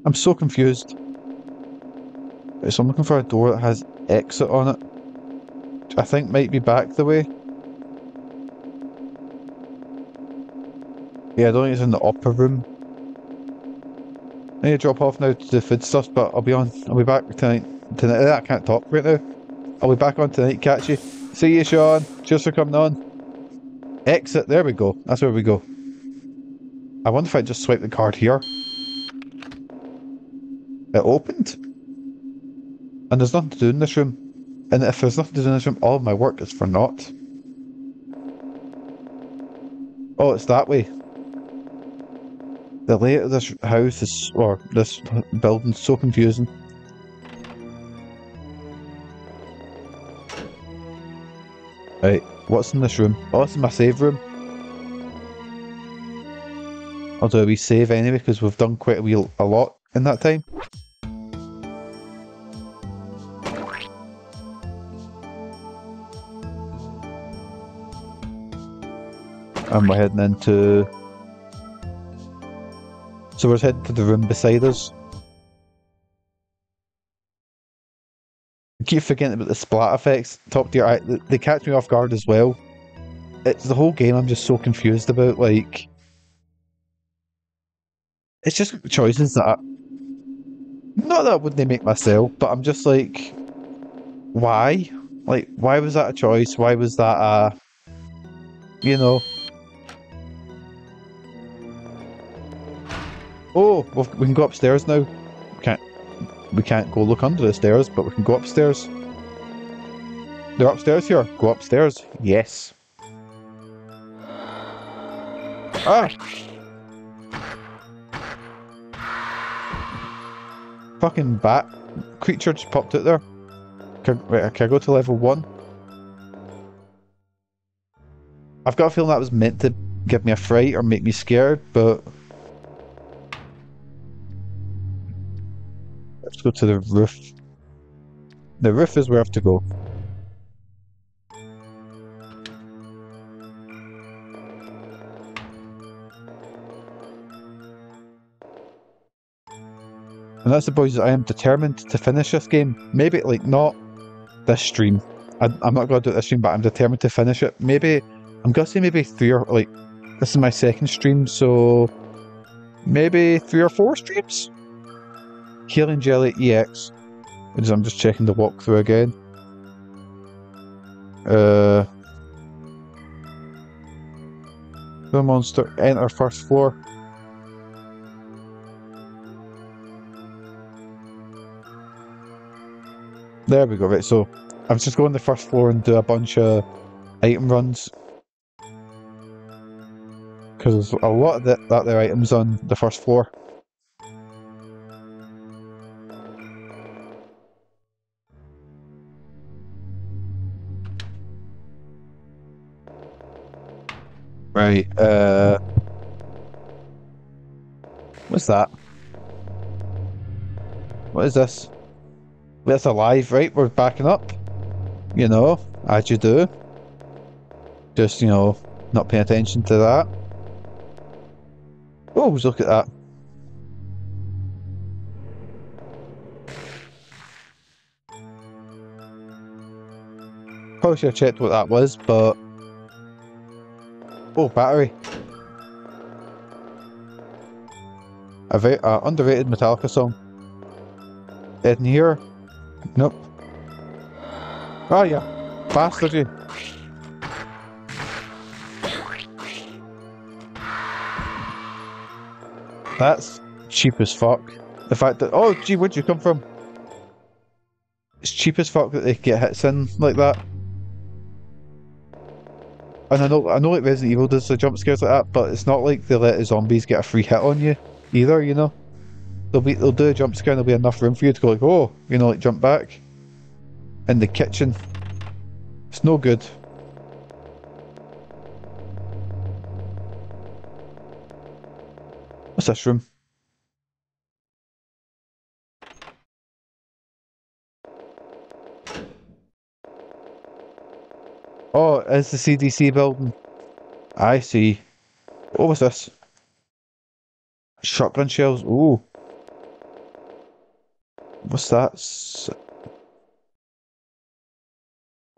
I'm so confused. So I'm looking for a door that has exit on it. Which I think might be back the way. Yeah, I don't think it's in the upper room. I need to drop off now to the foodstuffs, but I'll be back tonight. I can't talk right now. I'll be back on tonight, catch you. See you, Sean. Cheers for coming on. Exit, there we go. That's where we go. I wonder if I just swipe the card here. It opened. And there's nothing to do in this room. And if there's nothing to do in this room, all of my work is for naught. Oh, it's that way. The layout of this house is, or this building's so confusing. Right, what's in this room? Oh, it's in my save room. I'll do a wee save anyway because we've done quite a lot in that time. And we're heading into... So we're heading to the room beside us. I keep forgetting about the splat effects. Top tier, they catch me off guard as well. It's the whole game I'm just so confused about, like... It's just choices that... Not that I wouldn't make myself, but I'm just like... Why? Like, why was that a choice? Why was that a... You know... Oh, we can go upstairs now. We can't go look under the stairs, but we can go upstairs. They're upstairs here. Go upstairs. Yes. Ah! Fucking bat creature just popped out there. Can I go to level 1? I've got a feeling that was meant to give me a fright or make me scared, but... Let's go to the roof. The roof is where I have to go. And that's the boys, I am determined to finish this game. Maybe, like, not this stream. I'm not going to do it this stream, but I'm determined to finish it. Maybe, I'm going to say maybe 3 or, like, this is my second stream, so maybe 3 or 4 streams? Healing Jelly EX. I'm just checking the walkthrough again. The monster, enter first floor. There we go, right, so I was just going to the first floor and do a bunch of item runs. Because there's a lot of that there items on the first floor. Right, what's that? What is this? That's alive, right? We're backing up. You know, as you do. Just, you know, not paying attention to that. Oh, look at that. Probably should have checked what that was, but... Oh, battery. A very underrated Metallica song. In here? Nope. Oh yeah, bastard you. That's cheap as fuck. The fact that, oh gee, where'd you come from? It's cheap as fuck that they get hits in like that. And I know like Resident Evil does the jump scares like that, but it's not like they let the zombies get a free hit on you either, you know? They'll do a jump scare and there'll be enough room for you to go like, oh, you know, like jump back. In the kitchen. It's no good. What's this room? Oh, it's the CDC building. I see. What was this? Shotgun shells. Ooh. What's that?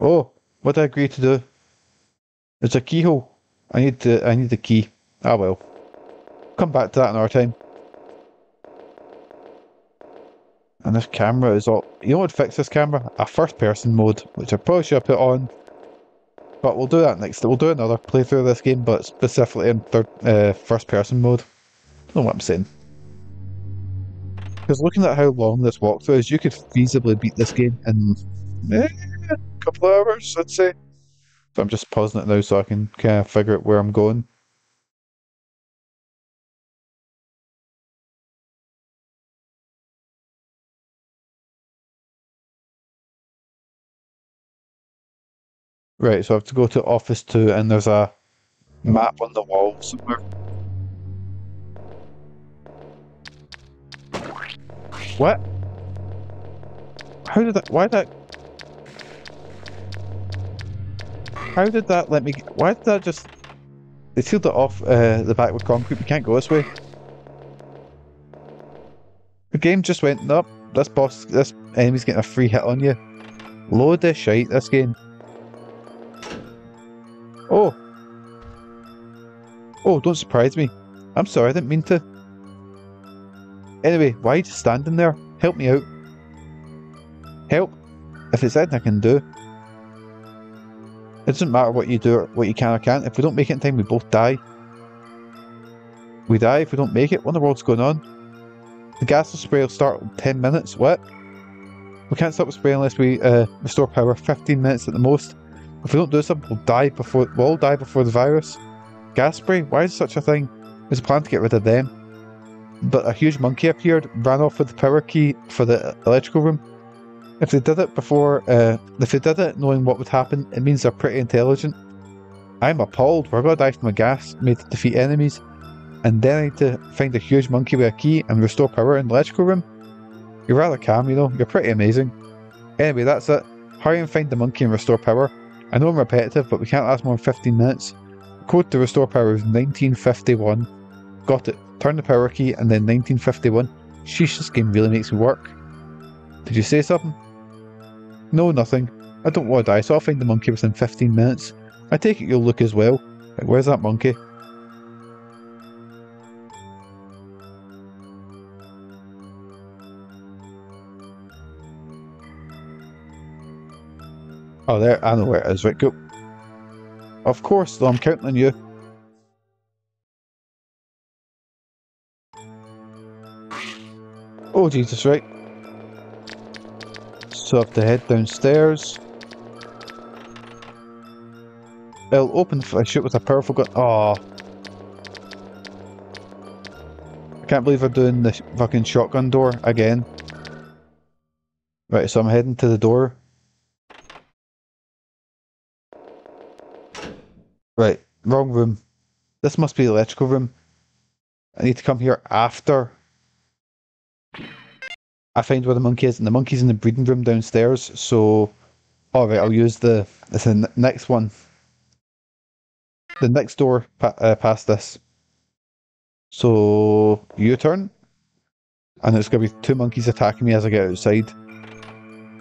Oh, what did I agree to do? It's a keyhole. I need the key. Ah well. Come back to that another time. And this camera is all... You know what would fix this camera? A first person mode, which I probably should have put on. But we'll do that next. We'll do another playthrough of this game, but specifically in first person mode. I don't know what I'm saying. Because looking at how long this walkthrough is, you could feasibly beat this game in a couple of hours, I'd say. So I'm just pausing it now so I can kind of figure out where I'm going. Right, so I have to go to Office 2 and there's a map on the wall somewhere. What? How did that... Why that... How did that let me... Why did that just... They sealed it off the back with concrete. We can't go this way. The game just went up. This enemy's getting a free hit on you. Load of shite, this game. Oh. Oh, don't surprise me. I'm sorry, I didn't mean to. Anyway, why are you just standing there? Help me out. Help. If it's anything I can do. It doesn't matter what you do or what you can or can't. If we don't make it in time, we both die. We die if we don't make it. What in the world's going on? The gas spray will start in 10 minutes. What? We can't stop the spray unless we restore power. 15 minutes at the most. If we don't do something, we'll all die before the virus. Gas spray? Why is such a thing? There's a plan to get rid of them. But a huge monkey appeared, ran off with the power key for the electrical room. If they did it before, if they did it knowing what would happen, it means they're pretty intelligent. I'm appalled. We're gonna die from a gas made to defeat enemies. And then I need to find a huge monkey with a key and restore power in the electrical room. You're rather calm, you know. You're pretty amazing. Anyway, that's it. Hurry and find the monkey and restore power. I know I'm repetitive, but we can't last more than 15 minutes. The code to restore power is 1951. Got it. Turn the power key and then 1951. Sheesh, this game really makes me work. Did you say something? No, nothing. I don't want to die, so I'll find the monkey within 15 minutes. I take it you'll look as well. Like, where's that monkey? Oh, there. I know where it is. Right, go. Of course, though, I'm counting on you. Oh, Jesus, right. So I have to head downstairs. It'll open if I shoot with a powerful gun. Oh. I can't believe I'm doing the fucking shotgun door again. Right, so I'm heading to the door. Right, wrong room. This must be the electrical room. I need to come here after I find where the monkey is, and the monkey's in the breeding room downstairs, so... Alright, I'll use the next one. The next door past this. So, U-turn. And there's going to be two monkeys attacking me as I get outside.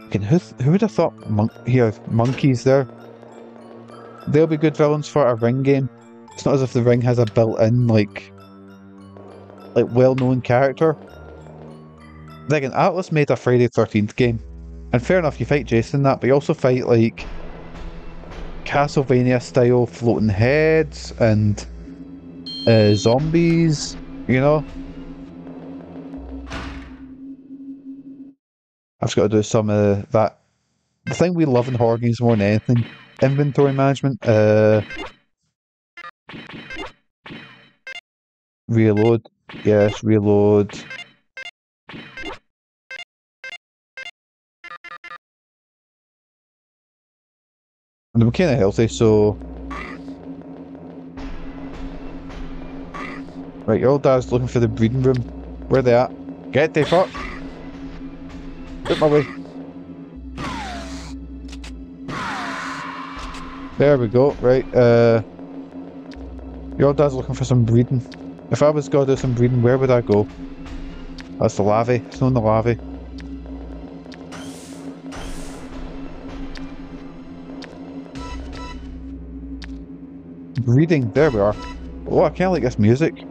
Okay, who would have thought monkeys there? They'll be good villains for a Ring game. It's not as if the Ring has a built-in, like well-known character. Like, Atlas made a Friday 13th game. And fair enough, you fight Jason in that, but you also fight, like, Castlevania-style floating heads and zombies, you know? I've just got to do some of that. The thing we love in horror games more than anything, inventory management, reload, yes, reload. And I'm kinda healthy, so... Right, your old dad's looking for the breeding room. Where they at? Get the fuck! Out my way. There we go, right, your old dad's looking for some breeding. If I was gonna do some breeding, where would I go? That's the lavy, it's not the lavy. Breeding, there we are. Oh, I kinda like this music.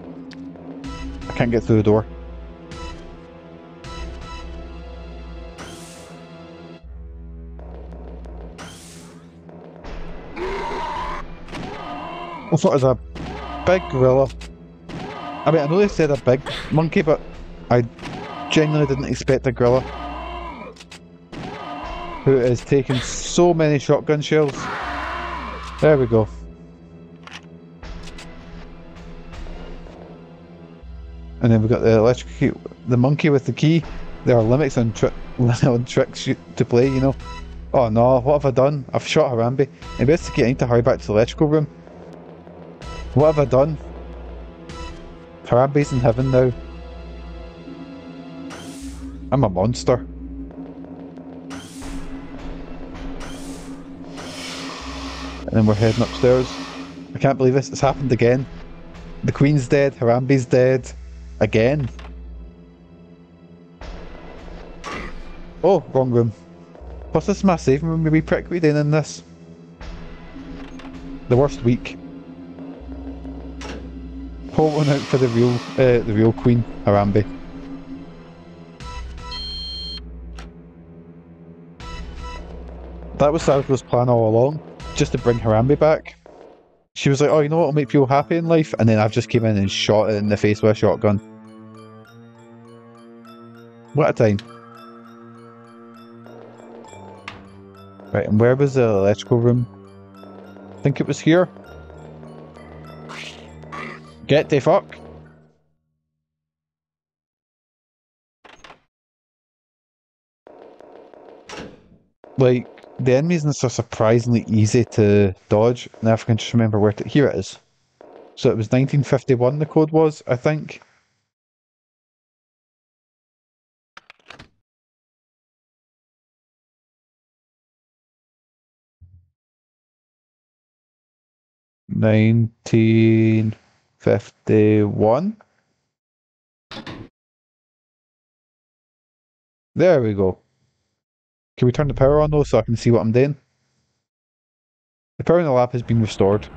I can't get through the door. I thought it was a big gorilla. I mean, I know they said a big monkey, but I genuinely didn't expect a gorilla who is taking so many shotgun shells. There we go. And then we've got the electric key, the monkey with the key. There are limits on, on tricks to play, you know. Oh no, what have I done? I've shot Harambe. Investigate, I need to hurry back to the electrical room. What have I done? Harambe's in heaven now. I'm a monster. And then we're heading upstairs. I can't believe this, it's happened again. The Queen's dead, Harambe's dead. Again. Oh, wrong room. Plus this is my saving room, maybe prick we doing in this. The worst week. Pull one out for the real Queen, Harambe. That was Sadako's plan all along, just to bring Harambe back. She was like, oh, you know what will make people happy in life? And then I've just came in and shot it in the face with a shotgun. What a time. Right, and where was the electrical room? I think it was here. Get the fuck. Like, the enemies in this are surprisingly easy to dodge. Now if I can just remember where to... Here it is. So it was 1951 the code was, I think. $1951. There we go. Can we turn the power on though so I can see what I'm doing? The power in the lab has been restored.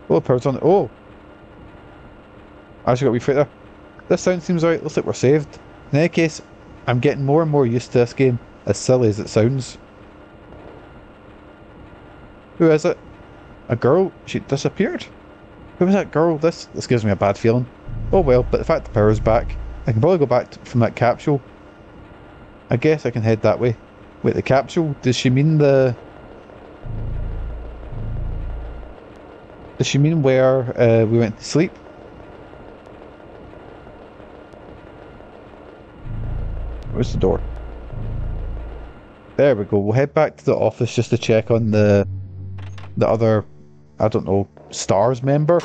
Oh, the power's on. Oh! I actually got a wee fight there. This sound seems right. Looks like we're saved. In any case, I'm getting more and more used to this game, as silly as it sounds. Who is it? A girl? She disappeared? Who was that girl? This gives me a bad feeling. Oh well, but the fact the power's back, I can probably go back from that capsule. I guess I can head that way. Wait, the capsule? Does she mean the... Does she mean where we went to sleep? Where's the door? There we go. We'll head back to the office just to check on the other, I don't know, STARS member.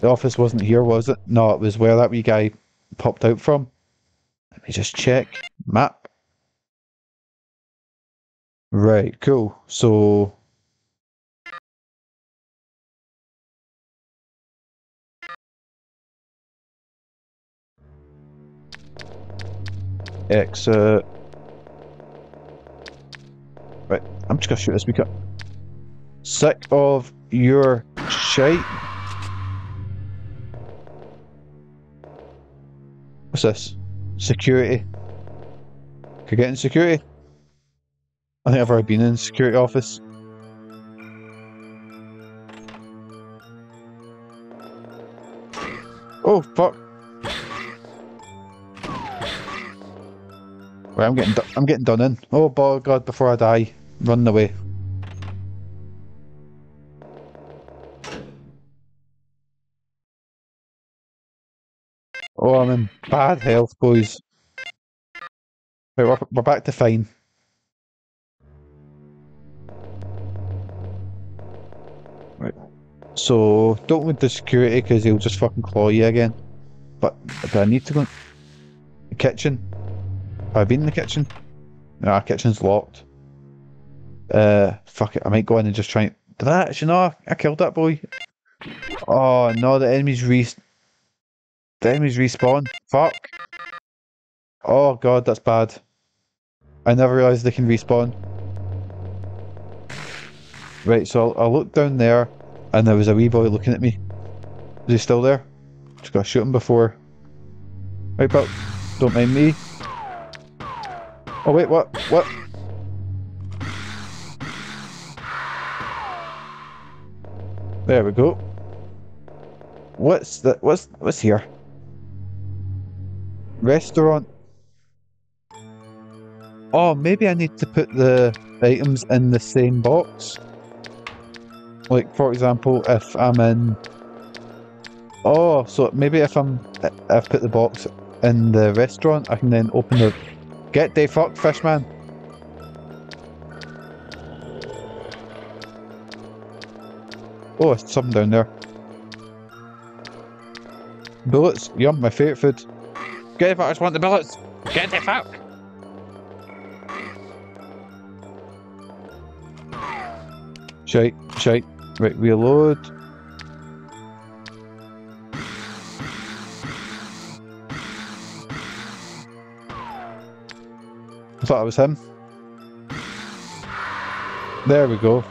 The office wasn't here, was it? No, it was where that wee guy popped out from. Let me just check. Map. Right, cool. So... exit. Right, I'm just gonna shoot this week. Sick of your shite. What's this? Security. Can I get in security? I think I've already been in the security office. Oh fuck! Right, I'm getting done in. Oh boy, God! Before I die, running away. Oh, I'm in bad health, boys. Right, we're back to fine. Right. So, don't with the security because he'll just fucking claw you again. But do I need to go in the kitchen? Have I been in the kitchen? Nah, kitchen's locked. Fuck it, I might go in and just try and... Did I actually know I killed that boy? Oh no, the enemies respawn. Fuck. Oh god, that's bad. I never realised they can respawn. Right, so I'll look down there, and there was a wee boy looking at me. Is he still there? Just gotta shoot him before. Right, but don't mind me. Oh wait, what? What? There we go. What's that? What's here? Restaurant. Oh, maybe I need to put the items in the same box. Like, for example, if I'm in... Oh, so maybe if I've put the box in the restaurant, I can then open the... Get the fuck, fishman! Oh, it's something down there. Bullets, yum, my favourite food. Get the fuck, I just want the bullets! Get the fuck! Shite, shite. Right, reload. I thought it was him. There we go.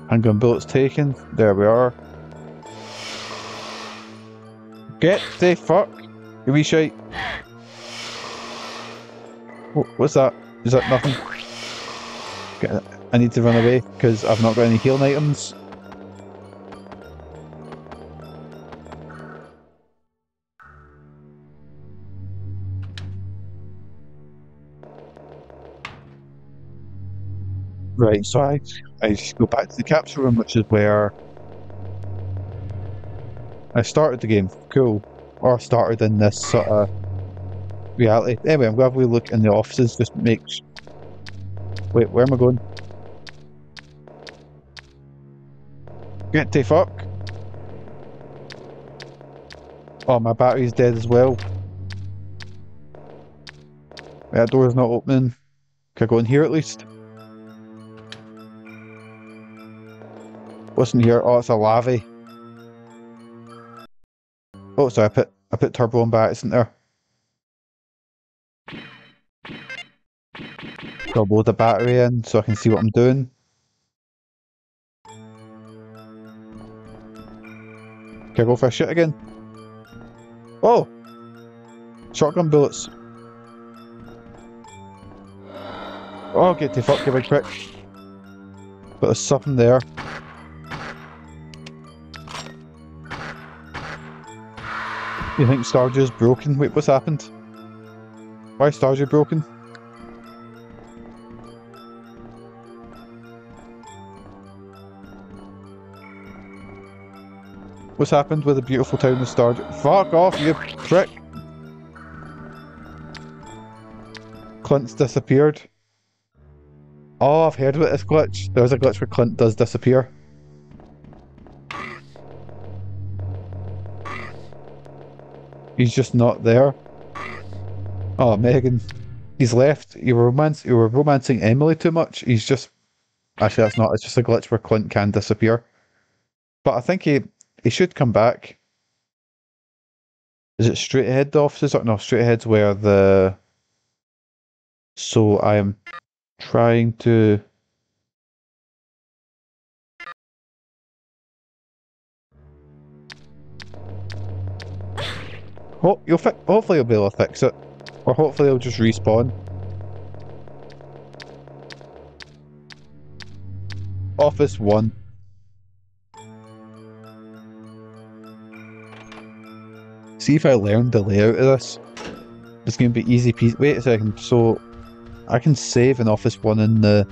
Handgun bullets taken. There we are. Get the fuck! You wee shite. What's that? Is that nothing? I need to run away because I've not got any healing items. Right, so I just go back to the capsule room, which is where I started the game. Cool. Or started in this sort of reality. Anyway, I'm glad we look in the offices, just make... Wait, where am I going? Get the fuck! Oh, my battery's dead as well. That door's not opening. Can I go in here at least? What's in here? Oh, it's a lavy. Oh, sorry, I put turbo on by accident there. I'll load the battery in so I can see what I'm doing. Can I go for a shit again? Oh! Shotgun bullets. Oh, get the fuck, you big prick. But there's something there. You think Stardew's broken? Wait, what's happened? Why is Stardew broken? What's happened with the beautiful town of Stardew? Fuck off, you prick! Clint's disappeared. Oh, I've heard about this glitch. There's a glitch where Clint does disappear. He's just not there. Oh, Megan. He's left. You were romancing Emily too much. He's just... Actually, that's not. It's just a glitch where Clint can disappear. But I think he should come back. Is it straight ahead the offices? Or no, straight ahead's where the... So I am trying to... Oh, hopefully you'll be able to fix it. Or hopefully it'll just respawn. Office 1. See if I learn the layout of this. It's going to be easy peasy. Wait a second, so I can save in Office 1 in the...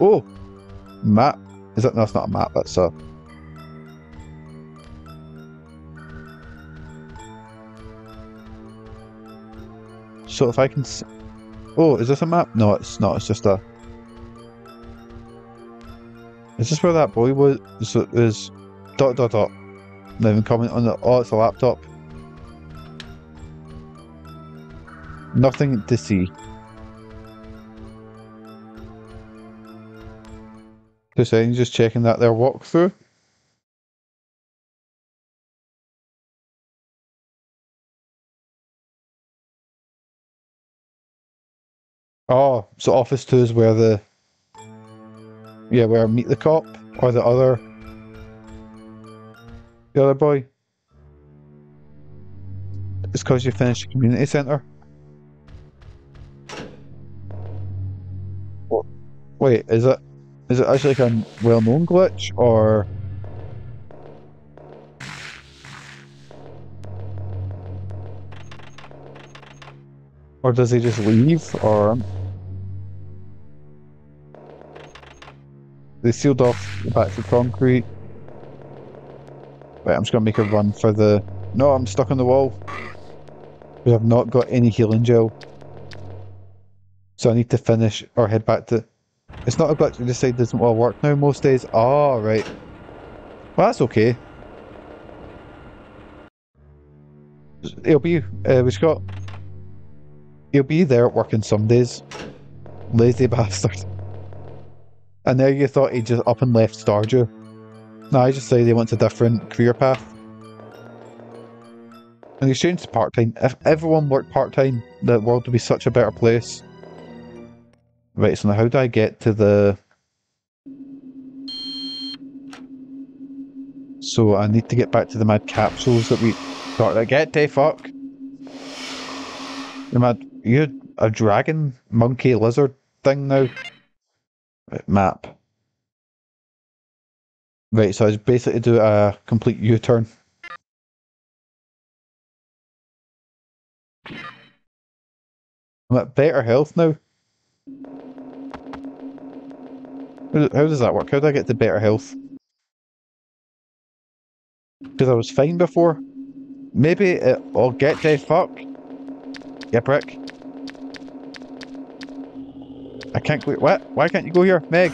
Oh! Map. Is that... No, it's not a map, that's a... So if I can... Oh, is this a map? No, it's not, it's just a... Is this where that boy was? So it was... ... Not even comment on it. Oh, it's a laptop. Nothing to see. 2 seconds, just checking that there walkthrough. Oh, so Office 2 is where the... Yeah, where I meet the cop, or the other... The other boy. It's because you finished the community centre. Wait, is it actually like a well-known glitch, or... Or does he just leave, or... They sealed off the back of concrete. Right, I'm just gonna make a run for the... No, I'm stuck on the wall. We have not got any healing gel. So I need to finish, or head back to... It's not a glitch, we just say it doesn't want to work now most days. Oh, right. Well, that's okay. It'll be... He'll be there working some days. Lazy bastard. And now you thought he just up and left Stardew. No, I just say they went a different career path. And he's changed to part-time. If everyone worked part-time, the world would be such a better place. Right, so now how do I get to the... So I need to get back to the mad capsules that we started to get to, fuck. You're a dragon, monkey, lizard thing now? Right, map. Right, so I just basically do a complete U-turn. I'm at better health now. How does that work? How do I get to better health? Because I was fine before. Maybe I'll get to fuck. Yeah, prick. I can't go. What? Why can't you go here, Meg?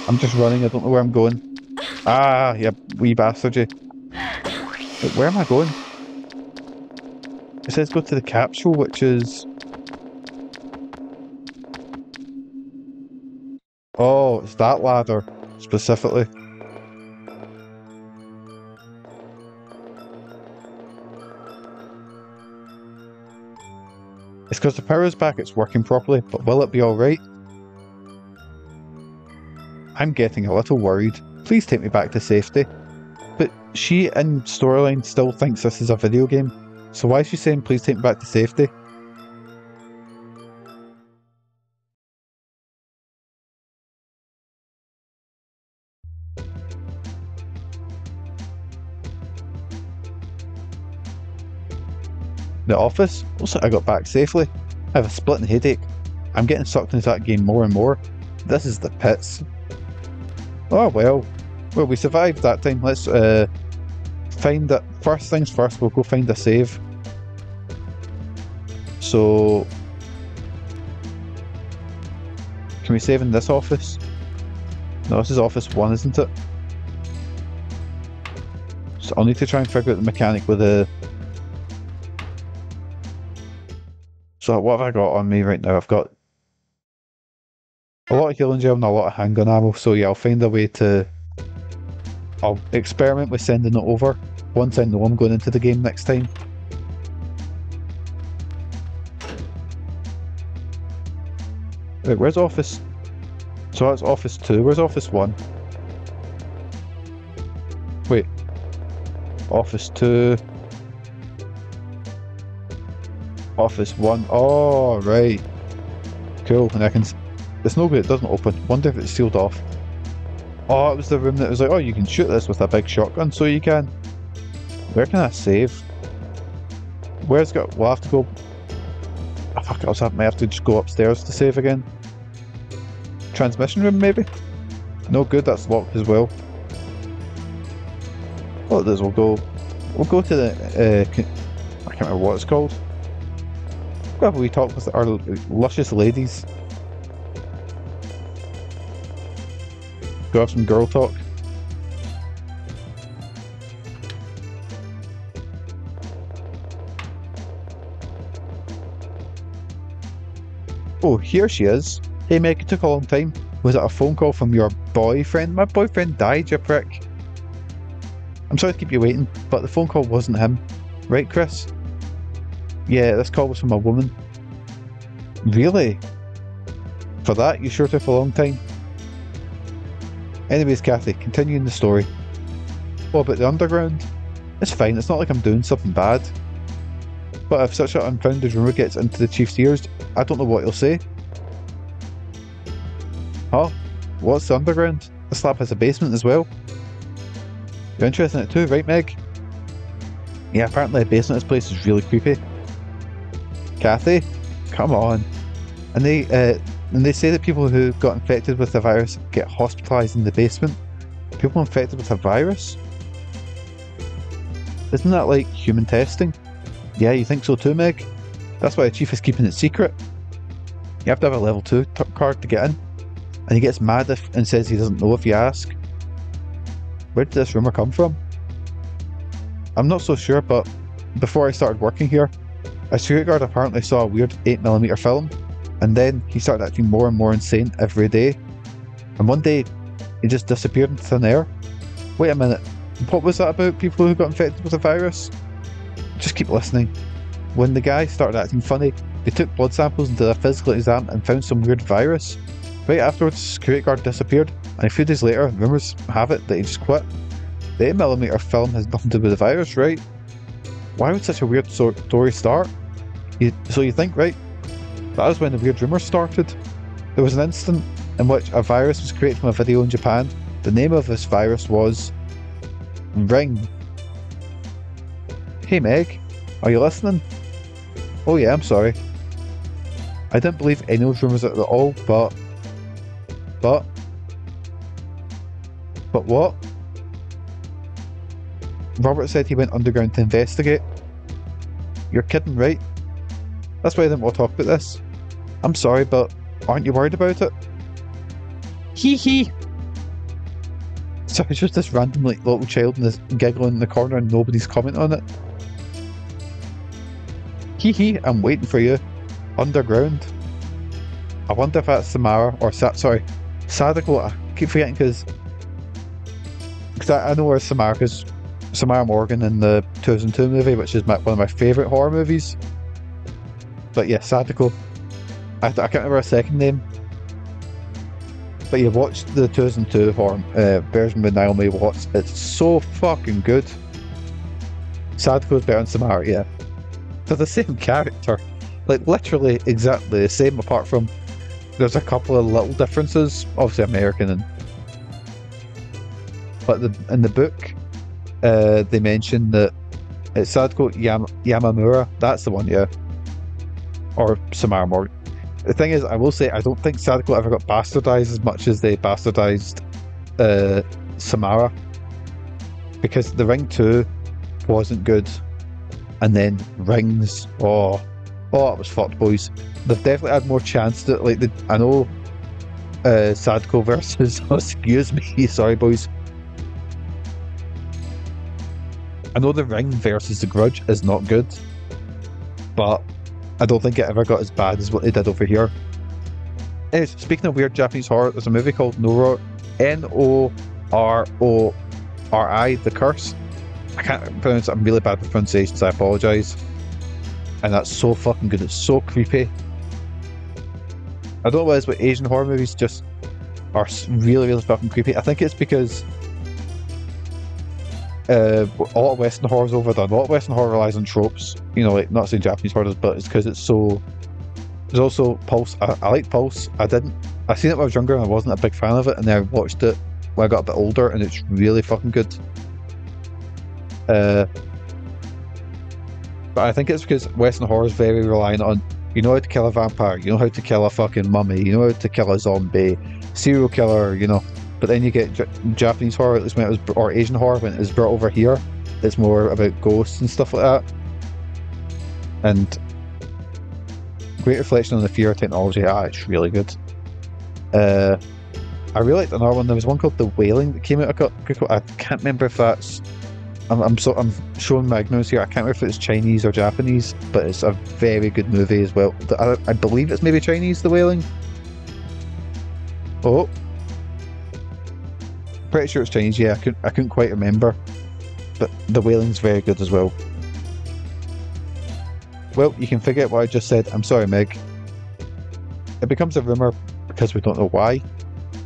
I'm just running. I don't know where I'm going. Ah, yeah, wee bastard, you. Wait, where am I going? It says go to the capsule, which is... Oh, it's that ladder, specifically. It's because the power's back, it's working properly, but will it be alright? I'm getting a little worried. Please take me back to safety. But she, in storyline, still thinks this is a video game. So why is she saying please take me back to safety? The office? Looks like I got back safely. I have a splitting headache. I'm getting sucked into that game more and more. This is the pits. Oh well. Well, we survived that time. Let's find that. First things first, we'll go find a save. So, can we save in this office? No, this is office 1, isn't it? So I'll need to try and figure out the mechanic with the... So what have I got on me right now? I've got a lot of healing gel and a lot of handgun ammo, so yeah, I'll find a way to... I'll experiment with sending it over once I know I'm going into the game next time. Wait, where's office? So that's office 2, where's office 1? Wait. Office 2. Office 1. Oh, right. Cool, and I can... It's no good, it doesn't open. Wonder if it's sealed off. Oh, it was the room that was like, oh, you can shoot this with a big shotgun, so you can. Where can I save? Where's got... We'll have to go... Oh, fuck, I might have to just go upstairs to save again. Transmission room, maybe? No good, that's locked as well. What it is, we'll go to the... I can't remember what it's called. We'll have a wee talk with our luscious ladies. Go have some girl talk. Oh, here she is. Hey Meg, it took a long time. Was it a phone call from your boyfriend? My boyfriend died, you prick. I'm sorry to keep you waiting, but the phone call wasn't him. Right, Chris? Yeah, this call was from a woman. Really? For that, you sure took a long time? Anyways, Kathy, continuing the story. What about the underground? It's fine, it's not like I'm doing something bad. But if such an unfounded rumour gets into the chief's ears, I don't know what he'll say. Huh? What's the underground? This lab has a basement as well. You're interested in it too, right Meg? Yeah, apparently the basement of this place is really creepy. Kathy? Come on. And they say that people who got infected with the virus get hospitalised in the basement. People infected with a virus? Isn't that like human testing? Yeah, you think so too, Meg? That's why the chief is keeping it secret. You have to have a level 2 card to get in. And he gets mad and says he doesn't know if you ask. Where did this rumour come from? I'm not so sure, but before I started working here, a security guard apparently saw a weird 8mm film, and then he started acting more and more insane every day. And one day, he just disappeared into thin air. Wait a minute, what was that about people who got infected with the virus? Just keep listening. When the guy started acting funny, they took blood samples and did a physical exam and found some weird virus. Right afterwards, the security guard disappeared, and a few days later, rumours have it that he just quit. The 8mm film has nothing to do with the virus, right? Why would such a weird story start? So you think, right? That was when the weird rumours started. There was an incident in which a virus was created from a video in Japan. The name of this virus was... Ring. Hey Meg, are you listening? Oh yeah, I'm sorry. I didn't believe any of those rumours at all, but what? Robert said he went underground to investigate. You're kidding, right? That's why I didn't want to talk about this. I'm sorry, but aren't you worried about it? Hee hee! So it's just this random little child and this giggling in the corner and nobody's commenting on it. Hee hee, I'm waiting for you. Underground. I wonder if that's Samara or Sadako. I keep forgetting because I know where Samara, because Samara Morgan in the 2002 movie, which is one of my favourite horror movies. But yeah, Sadako. I can't remember her second name. But you watched the 2002 horror version with Naomi Watts. It's so fucking good. Sadako's better than Samara, yeah. They're the same character. Like literally exactly the same, apart from there's a couple of little differences. Obviously American but in the book they mention that It's Sadako Yamamura. That's the one, yeah. Or Samara Morgan. The thing is, I will say, I don't think Sadako ever got bastardized as much as they bastardized Samara. Because the Ring 2 wasn't good. And then Rings, oh, it was fucked, boys. They've definitely had more chance to, like, I know Sadako versus, excuse me, sorry boys. I know the Ring versus the Grudge is not good, but I don't think it ever got as bad as what they did over here. Anyways, speaking of weird Japanese horror, there's a movie called Norori, N-O-R-O-R-I, The Curse. I can't pronounce it, I'm really bad with pronunciations, I apologise. And that's so fucking good, it's so creepy. I don't know what it is, but Asian horror movies just are really, really fucking creepy. I think it's because a lot of Western horror is overdone. A lot of Western horror relies on tropes, you know, like, not saying Japanese horror does, but it's because it's so... There's also Pulse. I like Pulse. I seen it when I was younger and I wasn't a big fan of it, and then I watched it when I got a bit older and it's really fucking good. But I think it's because Western horror is very reliant on, you know how to kill a vampire, you know how to kill a fucking mummy, you know how to kill a zombie, serial killer, you know. But then you get Japanese horror, at least when it was, or Asian horror when it was brought over here, it's more about ghosts and stuff like that. And great reflection on the fear of technology. It's really good. I really liked another one. There was one called The Wailing that came out. I can't remember if that's... I'm showing my ignorance here. I can't remember if it's Chinese or Japanese, but it's a very good movie as well. I believe it's maybe Chinese, The Wailing. Oh. Pretty sure it's Chinese, yeah. I couldn't quite remember. But The Wailing's very good as well. Well, you can forget what I just said. I'm sorry, Meg. It becomes a rumour because we don't know why.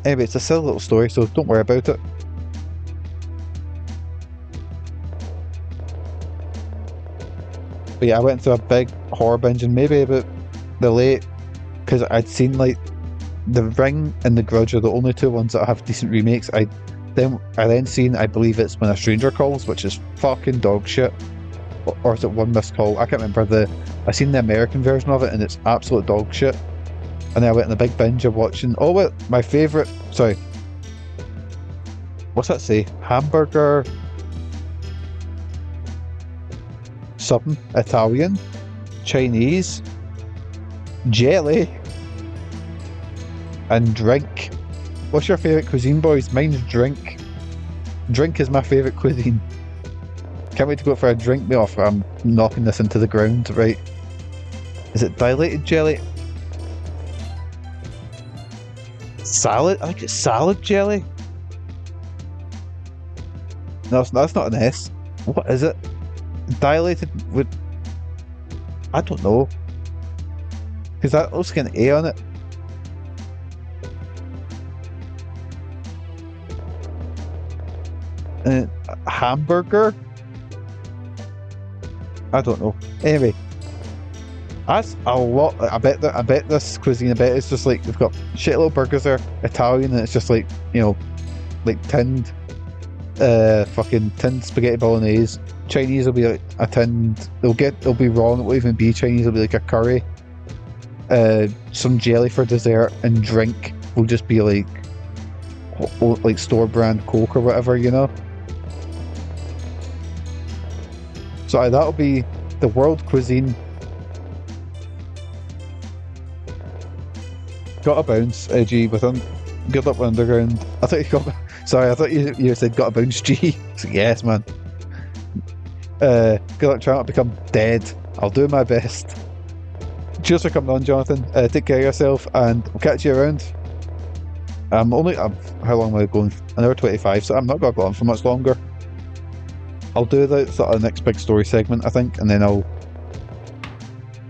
Anyway, it's a silly little story, so don't worry about it. But yeah, I went through a big horror binge, and maybe about the late... Because I'd seen, like, The Ring and The Grudge are the only two ones that have decent remakes. I then seen, I believe it's When a Stranger Calls, which is fucking dog shit. Or is it One Missed Call? I can't remember. I seen the American version of it and it's absolute dog shit. And then I went on a big binge of watching... Oh, wait, my favourite... Sorry. What's that say? Hamburger... Something. Italian. Chinese. Jelly. And drink. What's your favourite cuisine, boys? Mine's drink. Drink is my favourite cuisine. Can't wait to go for a drink me off. I'm knocking this into the ground, right? Is it dilated jelly? Salad? I think it's salad jelly. No, that's not an S. What is it? Dilated with... I don't know. Because that looks like an A on it. Hamburger? I don't know. Anyway, that's a lot. I bet this cuisine, it's just like they've got shit little burgers there, Italian, and it's just like, you know, like tinned, fucking tinned spaghetti bolognese. Chinese will be like a tinned. It'll be wrong. It won't even be Chinese. It'll be like a curry. Some jelly for dessert, and drink will just be like store brand Coke or whatever, you know. So that'll be the world cuisine. Gotta bounce, G, within. Good luck with Underground. I thought you got... Sorry, I thought you said gotta bounce, G. So yes, man. Good luck trying not to become dead. I'll do my best. Cheers for coming on, Jonathan. Take care of yourself, and we'll catch you around. How long am I going? An hour 25, so I'm not going to go on for much longer. I'll do the sort of next big story segment, I think, and then I'll...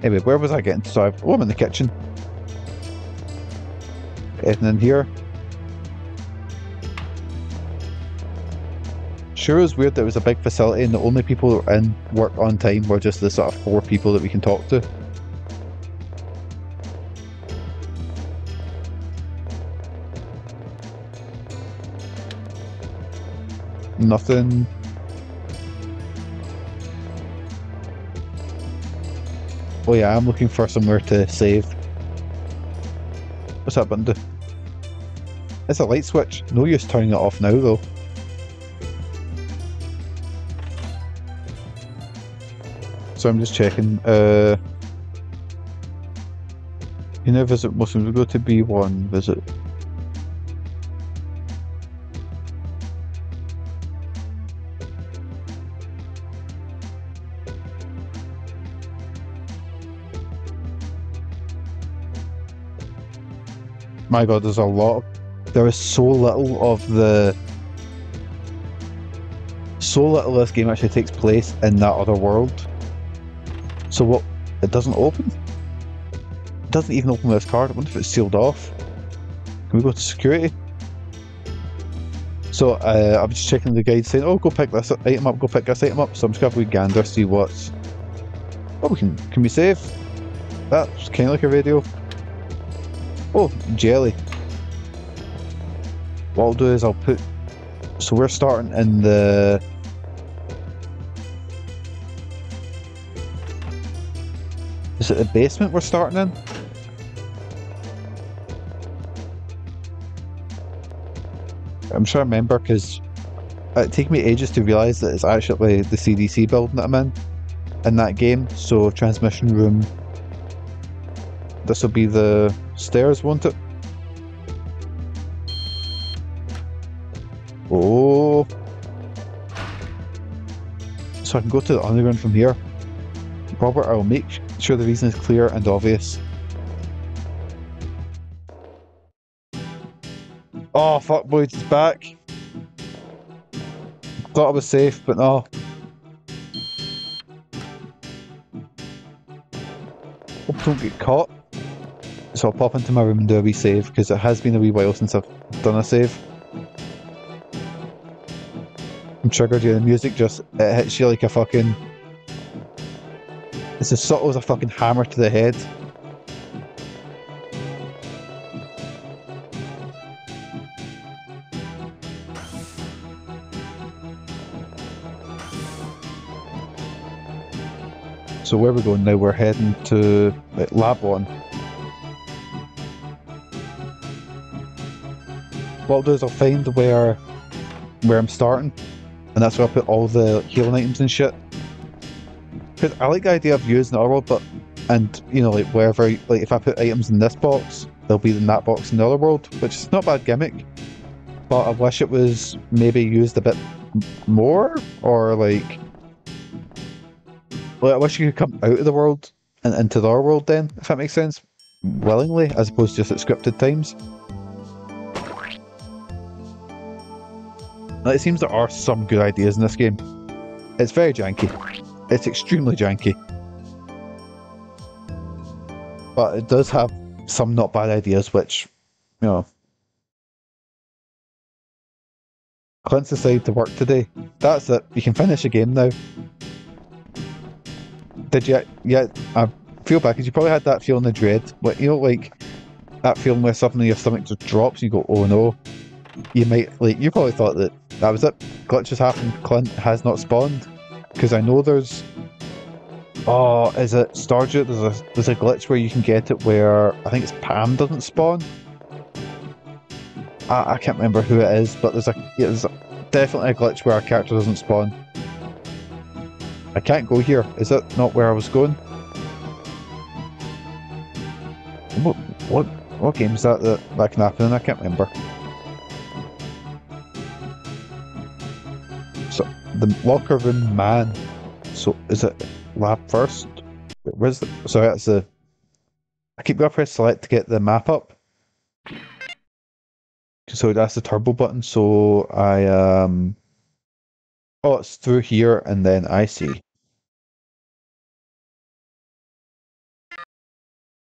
Anyway, where was I getting to? So I'm in the kitchen. Getting in here. Sure, it was weird that it was a big facility and the only people that were in work on time were just the sort of 4 people that we can talk to. Nothing. Oh yeah, I'm looking for somewhere to save. What's that button do? It's a light switch. No use turning it off now though. So I'm just checking. You know, visit Muslims. We go to B1. Visit. My God, there's a lot. There is so little of the. So little of this game actually takes place in that other world. So what? It doesn't open? It doesn't even open with this card. I wonder if it's sealed off. Can we go to security? So I'm just checking the guide saying, oh, go pick this item up, go pick this item up. So I'm just going to have a gander, see what's... Oh, can we save? That's kind of like a radio. Oh, jelly. What I'll do is I'll put... So we're starting in the... Is it the basement we're starting in? I'm trying to remember because it took me ages to realise that it's actually the CDC building that I'm in that game. So transmission room. This will be the stairs, won't it? Oh. So I can go to the underground from here. Robert, I will make sure the reason is clear and obvious. Oh fuck, boys, it's back. Thought I was safe, but no. Hope I don't get caught. So I'll pop into my room and do a wee save, because it has been a wee while since I've done a save. I'm triggered, yeah, the music just, it hits you like a fucking... It's as subtle as a fucking hammer to the head. So where are we going now? We're heading to Lab 1. What I'll do is I'll find where I'm starting, and that's where I'll put all the healing items and shit. Because I like the idea of using the other world, but, and you know, like wherever, like if I put items in this box, they'll be in that box in the other world, which is not a bad gimmick. But I wish it was maybe used a bit more, or like I wish you could come out of the world and into the other world then, if that makes sense, willingly, as opposed to just at scripted times. Now, it seems there are some good ideas in this game. It's very janky. It's extremely janky. But it does have some not bad ideas, which, you know... Clint's decided to work today. That's it. You can finish the game now. Did you? Yeah, I feel bad because you probably had that feeling of dread. Like, you know, like that feeling where suddenly your stomach just drops and you go, oh no. You might, like, you probably thought that was it. Glitches happened. Clint has not spawned. Because I know there's... Oh, is it Stardew? There's a glitch where you can get it where I think it's Pam doesn't spawn. I can't remember who it is, but there's definitely a glitch where our character doesn't spawn. I can't go here. Is that not where I was going? What game is that can happen in? I can't remember. So the locker room man. So is it lab first? Wait, where's the? Sorry, that's the. I keep going to press select to get the map up. So that's the turbo button. So I Oh, it's through here, and then I see.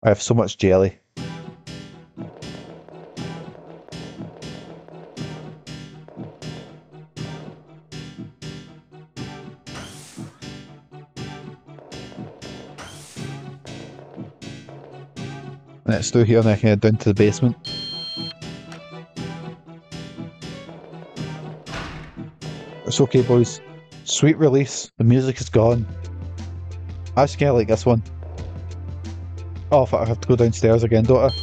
I have so much jelly. And it's through here, and I can head down to the basement. It's okay, boys. Sweet release. The music is gone. I actually kind of like this one. Oh, fuck, I have to go downstairs again, don't I?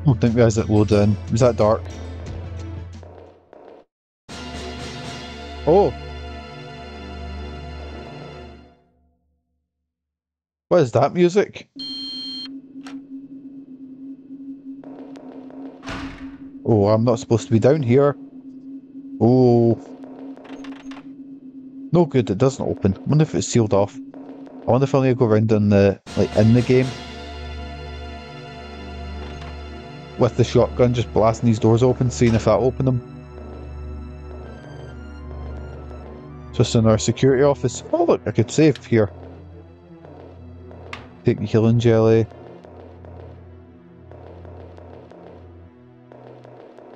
Oh, didn't realise it loaded in. Was that dark? Oh! What is that music? Oh, I'm not supposed to be down here. Oh. No good, it doesn't open. I wonder if it's sealed off. I wonder if I need to go around in the, like, in the game. With the shotgun, just blasting these doors open, seeing if that open them. So it's in our security office. Oh look, I could save here. Take the healing jelly.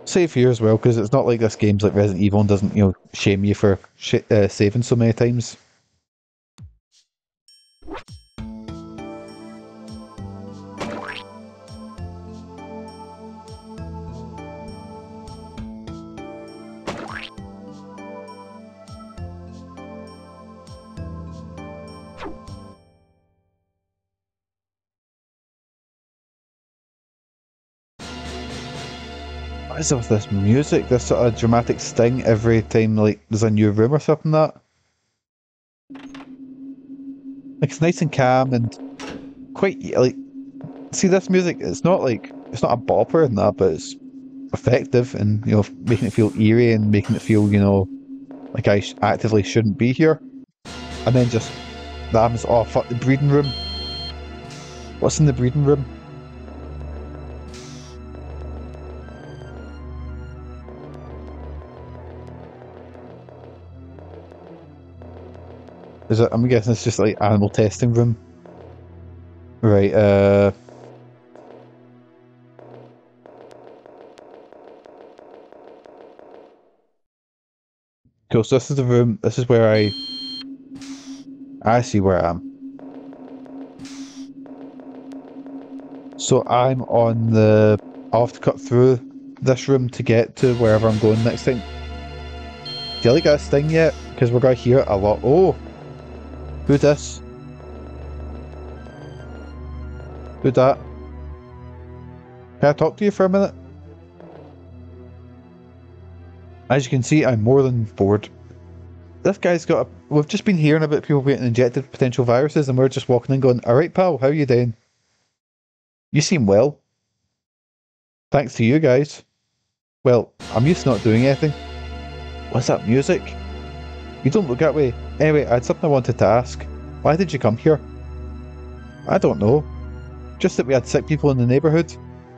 Save here as well, because it's not like this game's like Resident Evil and doesn't, you know, shame you for saving so many times. What is it with this music? This sort of dramatic sting every time like there's a new room or something like that. Like it's nice and calm and quite like see this music, it's not like it's not a bopper and that, but it's effective and you know making it feel eerie and making it feel, you know, like I actively shouldn't be here. And then just the atmosphere, oh fuck, the breeding room. What's in the breeding room? Is it, I'm guessing it's just like animal testing room. Right, cool, so this is the room, this is where I see where I am. So I'm on the, I'll have to cut through this room to get to wherever I'm going next time. Do you like that sting yet? Because we're going to hear it a lot. Oh! Who this? Who that? Can I talk to you for a minute? As you can see, I'm more than bored. This guy's got a... We've just been hearing about people getting injected with potential viruses and we're just walking in going, alright pal, how you doing? You seem well. Thanks to you guys. Well, I'm used to not doing anything. What's that music? You don't look that way. Anyway, I had something I wanted to ask. Why did you come here? I don't know. Just that we had sick people in the neighbourhood.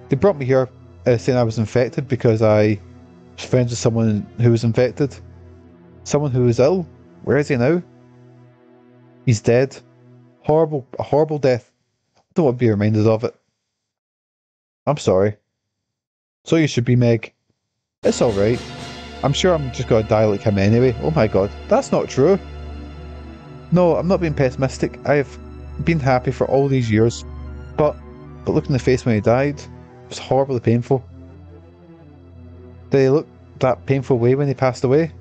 They brought me here saying I was infected because I was friends with someone who was infected. Someone who was ill. Where is he now? He's dead. Horrible, a horrible death. I don't want to be reminded of it. I'm sorry. So you should be, Meg. It's alright. I'm sure I'm just gonna die like him anyway. Oh my god, that's not true. No, I'm not being pessimistic. I've been happy for all these years. But look in the face when he died. It was horribly painful. Did he look that painful way when he passed away?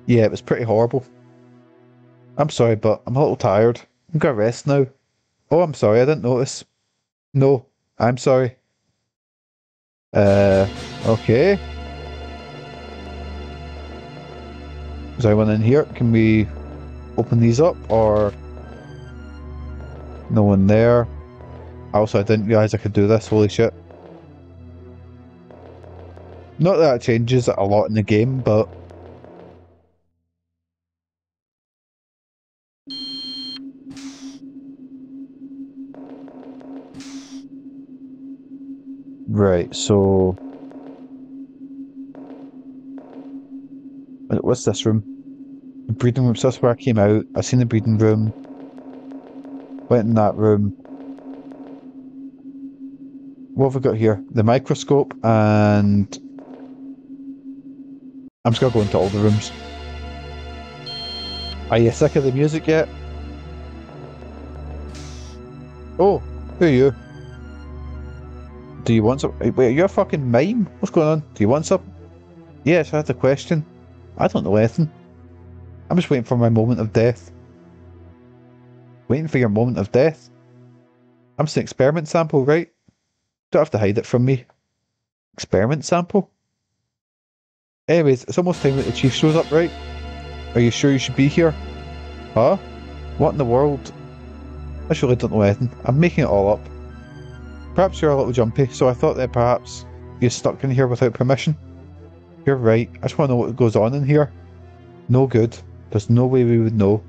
Yeah, it was pretty horrible. I'm sorry, but I'm a little tired. I'm gonna rest now. Oh, I'm sorry, I didn't notice. No, I'm sorry. Okay. Is there anyone in here? Can we open these up, or... No one there. Also, I didn't realise I could do this, holy shit. Not that it changes a lot in the game, but... Right, so... What's this room? The breeding room, so that's where I came out. I seen the breeding room. Went in that room. What have we got here? The microscope, and... I'm just gonna go into all the rooms. Are you sick of the music yet? Oh, who are you? Do you want some? Wait, are you a fucking mime? What's going on? Do you want some? Yes, I had a question. I don't know anything. I'm just waiting for my moment of death. Waiting for your moment of death? I'm just an experiment sample, right? Don't have to hide it from me. Experiment sample? Anyways, it's almost time that the chief shows up, right? Are you sure you should be here? Huh? What in the world? I just really don't know anything. I'm making it all up. Perhaps you're a little jumpy, so I thought that perhaps you stuck in here without permission. You're right. I just want to know what goes on in here. No good. There's no way we would know.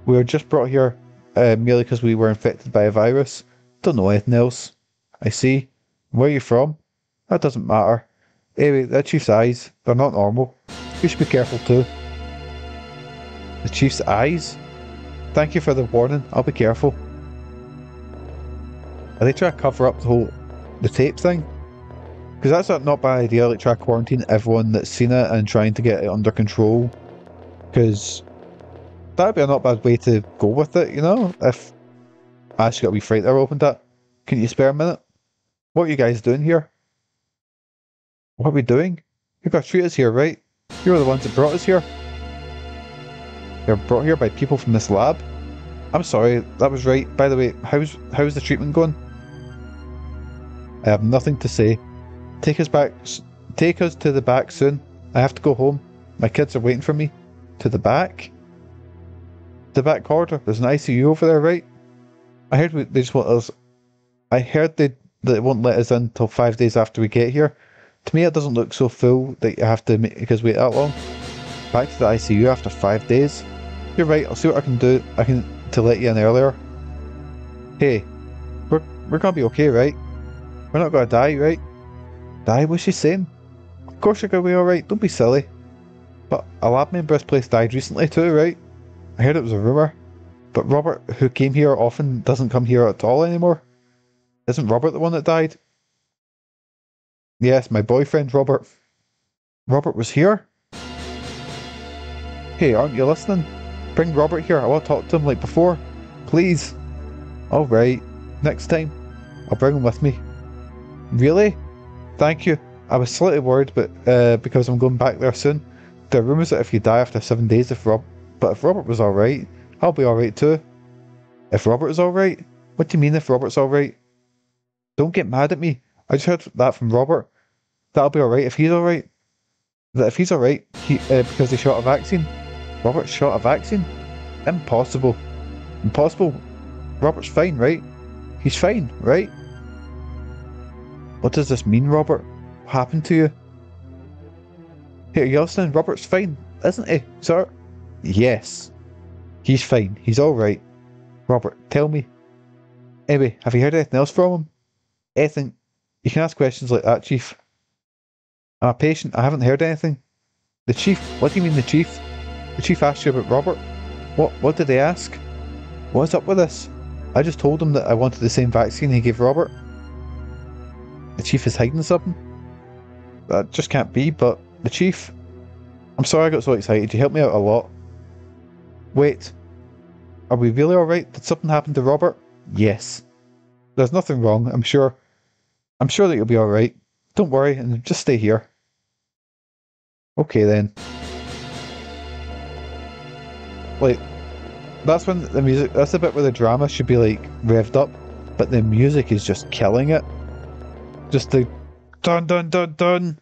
We were just brought here merely because we were infected by a virus. Don't know anything else. I see. Where are you from? That doesn't matter. Anyway, that chief's eyes, they're not normal. You should be careful too. The chief's eyes? Thank you for the warning. I'll be careful. Are they trying to cover up the tape thing? Because that's not a bad idea, like try to quarantine everyone that's seen it and trying to get it under control. Because that'd be a not bad way to go with it, you know? If I actually got a wee fright there opened that. Can you spare a minute? What are you guys doing here? What are we doing? You got to treat us here, right? You're the ones that brought us here. You're brought here by people from this lab. I'm sorry, that was right. By the way, how's the treatment going? I have nothing to say. Take us to the back soon. I have to go home. My kids are waiting for me. To the back? The back corridor. There's an ICU over there, right? I heard they just want us. I heard that they won't let us in till 5 days after we get here. To me, it doesn't look so full that you have to because wait that long. Back to the ICU after 5 days. You're right. I'll see what I can do. To let you in earlier. Hey, we're gonna be okay, right? We're not gonna die, right? Die? What's she saying? Of course you're gonna be alright. Don't be silly. But a lab member of this place died recently too, right? I heard it was a rumour. But Robert, who came here often, doesn't come here at all anymore. Isn't Robert the one that died? Yes, my boyfriend Robert. Robert was here? Hey, aren't you listening? Bring Robert here. I want to talk to him like before. Please. Alright. Next time. I'll bring him with me. Really? Thank you. I was slightly worried, but because I'm going back there soon. There are rumours that if you die after 7 days, but if Robert was alright, I'll be alright too. If Robert is alright? What do you mean if Robert's alright? Don't get mad at me. I just heard that from Robert. That'll be alright if he's alright. That if he's alright, because he shot a vaccine. Robert shot a vaccine? Impossible. Impossible. Robert's fine, right? He's fine, right? What does this mean, Robert? What happened to you? Hey, are you listening? Robert's fine, isn't he, sir? Yes. He's fine. He's alright. Robert, tell me. Anyway, have you heard anything else from him? Anything? You can ask questions like that, Chief. I'm a patient. I haven't heard anything. The Chief? What do you mean the Chief? The Chief asked you about Robert? What did they ask? What's up with this? I just told him that I wanted the same vaccine he gave Robert. The Chief is hiding something? That just can't be, but the Chief... I'm sorry I got so excited. You helped me out a lot. Wait. Are we really alright? Did something happen to Robert? Yes. There's nothing wrong, I'm sure. I'm sure that you'll be alright. Don't worry, and just stay here. Okay then. Like, that's when the music, that's the bit where the drama should be like revved up, but the music is just killing it. Just the dun dun dun dun.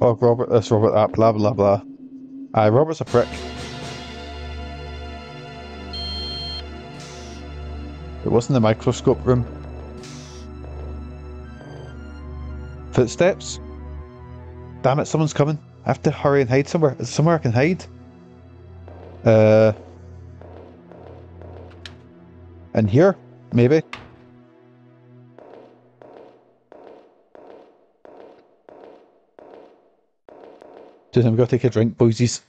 Oh, Robert this, Robert that, blah blah blah. Aye, Robert's a prick. It wasn't the microscope room. Footsteps? Damn it, someone's coming. I have to hurry and hide somewhere. Is there somewhere I can hide? In here? Maybe? Just I'm gonna take a drink, boysies.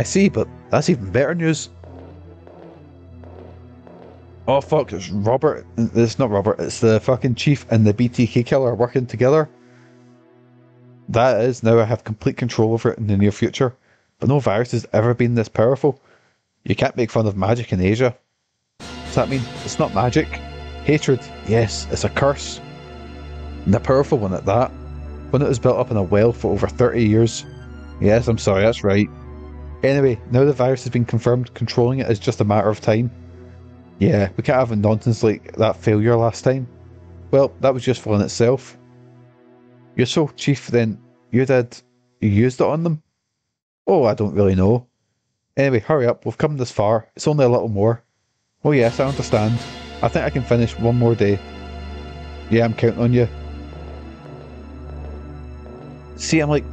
I see, but that's even better news. Oh fuck, it's Robert. It's not Robert, it's the fucking chief and the BTK killer working together. That is, now I have complete control over it in the near future. But no virus has ever been this powerful. You can't make fun of magic in Asia. Does that mean it's not magic? Hatred, yes, it's a curse. And a powerful one at that. One that was built up in a well for over 30 years. Yes, I'm sorry, that's right. Anyway, now the virus has been confirmed, controlling it is just a matter of time. Yeah, we can't have a nonsense like that failure last time. Well, that was useful in itself. You're so chief then, you used it on them? Oh, I don't really know. Anyway, hurry up, we've come this far, it's only a little more. Oh yes, I understand. I think I can finish one more day. Yeah, I'm counting on you. See, I'm like...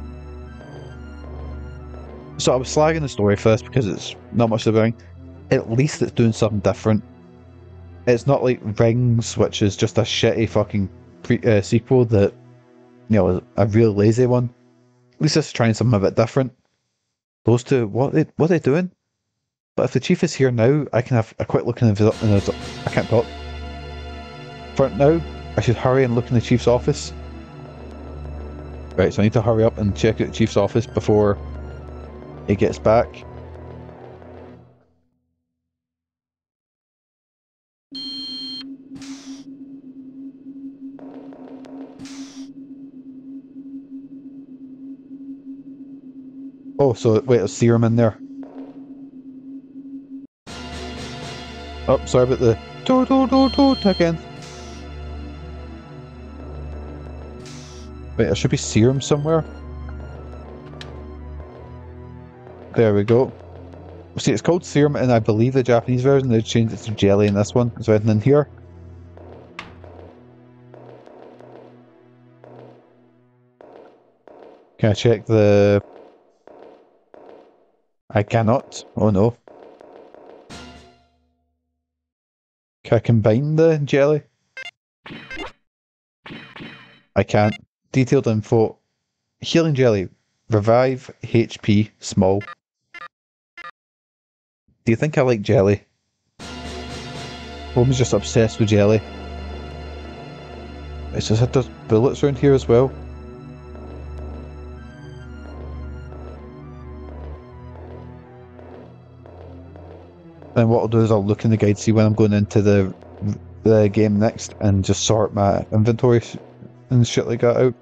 So I was slagging the story first because it's not much about. At least it's doing something different. It's not like Rings, which is just a shitty fucking sequel that, you know, is a real lazy one. At least it's trying something a bit different. Those two, what are they doing? But if the chief is here now, I can have a quick look in his... I can't talk. For now, I should hurry and look in the chief's office. Right, so I need to hurry up and check out the chief's office before he gets back. Oh, so wait, there's serum in there. Oh, sorry about the toot again. Wait, there should be serum somewhere. There we go. See, it's called serum, and I believe the Japanese version they changed it to jelly in this one. Is there anything in here? Can I check the... I cannot. Oh no. Can I combine the jelly? I can't. Detailed info. Healing jelly. Revive HP small. Do you think I like jelly? Home's just obsessed with jelly. It says there's bullets around here as well. Then what I'll do is I'll look in the guide, see when I'm going into the game next, and just sort my inventory and shit like that out.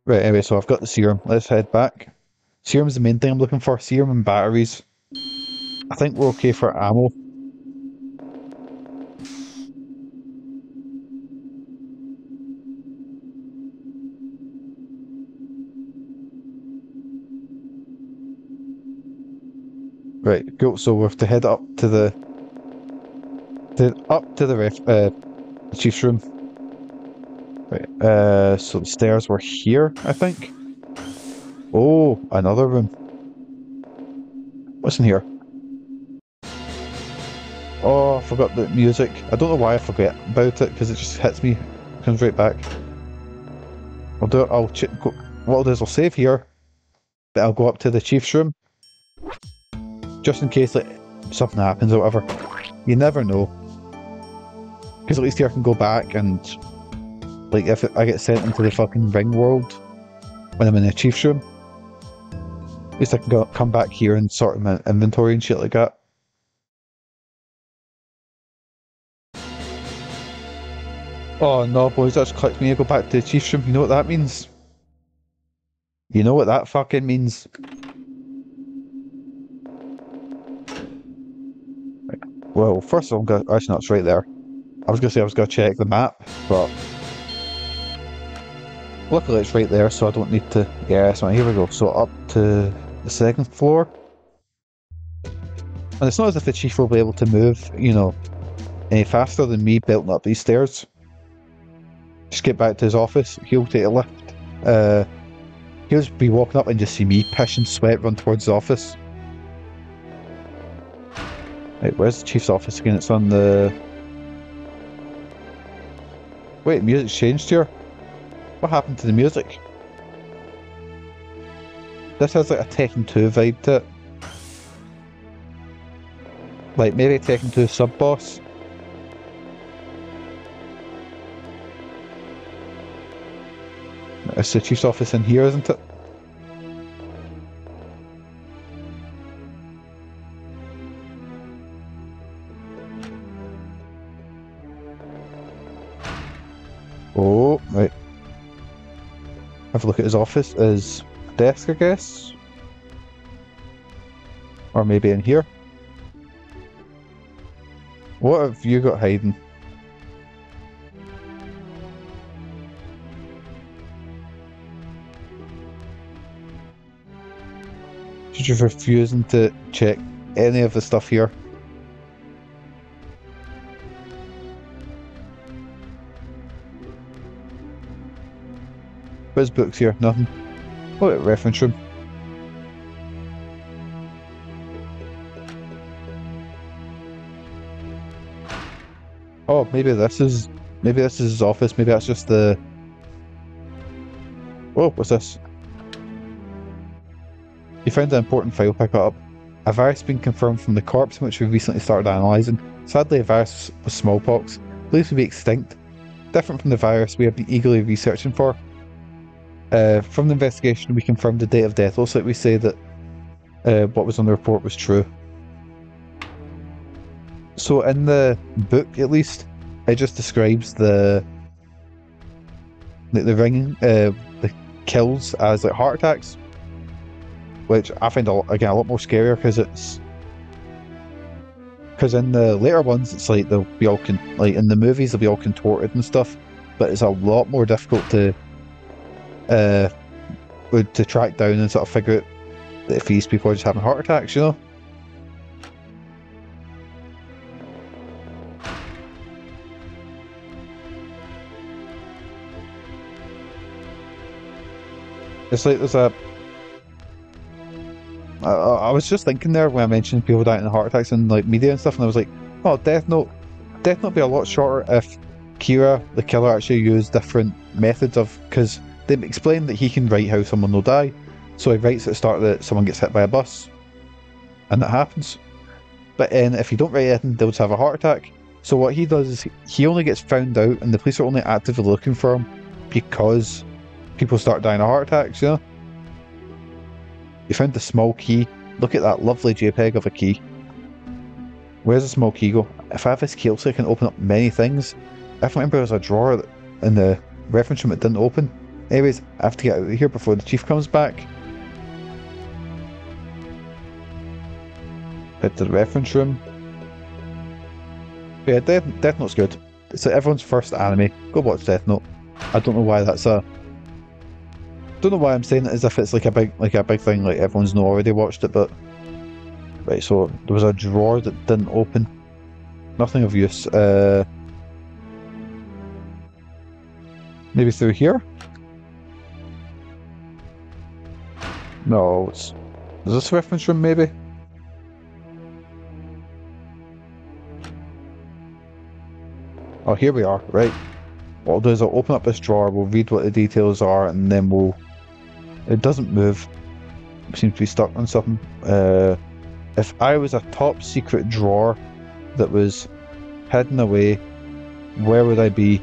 Right, anyway, so I've got the serum. Let's head back. Serum's the main thing I'm looking for. Serum and batteries. I think we're okay for ammo. Right, go. So we have to head up to the chief's room. Right, so the stairs were here, I think. Oh, another room. What's in here? Oh, I forgot the music. I don't know why I forget about it, because it just hits me. Comes right back. I'll do it. What I'll do is I'll save here. Then I'll go up to the chief's room. Just in case like something happens or whatever. You never know. Because at least here I can go back and like if I get sent into the fucking ring world when I'm in the chief's room. At least I can come back here and sort my inventory and shit like that. Oh no boys, that's clicked me. I go back to the chief's room. You know what that means? You know what that fucking means? Well, first of all, actually, no, it's right there. I was going to say I was going to check the map, but luckily it's right there, so I don't need to. Yeah, so here we go. So up to the second floor. And it's not as if the chief will be able to move, you know, any faster than me building up these stairs. Just get back to his office, he'll take a lift. He'll just be walking up and just see me pissing sweat run towards the office. Right, where's the chief's office again? It's on the... Wait, music's changed here? What happened to the music? This has like a Tekken 2 vibe to it. Like maybe a Tekken 2 sub-boss. It's the chief's office in here, isn't it? Oh, right. Have a look at his office, his desk, I guess. Or maybe in here. What have you got hiding? She's just refusing to check any of the stuff here. Where's books here? Nothing. Oh, reference room. Oh, maybe this is his office. Maybe that's just the. Oh, what's this? You found an important file. Pick it up. A virus been confirmed from the corpse, which we recently started analysing. Sadly, a virus was smallpox, believed to be extinct, different from the virus we have been eagerly researching for. From the investigation, we confirmed the date of death. Also, we say that what was on the report was true. So, in the book, at least, it just describes the ringing, the kills as like heart attacks, which I find again a lot more scarier because in the later ones, it's like they'll be all like in the movies they'll be all contorted and stuff, but it's a lot more difficult to track down and sort of figure out that if these people are just having heart attacks, you know. It's like there's a. I was just thinking there when I mentioned people dying in heart attacks in like media and stuff, and I was like, oh, Death Note would be a lot shorter if Kira, the killer, actually used different methods of, because they explain that he can write how someone will die, so he writes at the start that someone gets hit by a bus, and that happens. But then if you don't write anything, they'll just have a heart attack. So what he does is he only gets found out, and the police are only actively looking for him because people start dying of heart attacks, you know? You found the small key. Look at that lovely JPEG of a key. Where's the small key go? If I have this key, also I can open up many things. I remember there was a drawer in the reference room that didn't open. Anyways, I have to get out of here before the chief comes back. Head to the reference room. Yeah, Death Note's good. It's like everyone's first anime. Go watch Death Note. I don't know why that's a. Don't know why I'm saying it as if it's like a big thing, like everyone's not already watched it, but right. So there was a drawer that didn't open. Nothing of use. Maybe through here. No, is this a reference room? Maybe. Oh, here we are. Right. What I'll do is I'll open up this drawer. We'll read what the details are, and then we'll. It doesn't move. It seems to be stuck on something. If I was a top secret drawer that was hidden away, where would I be?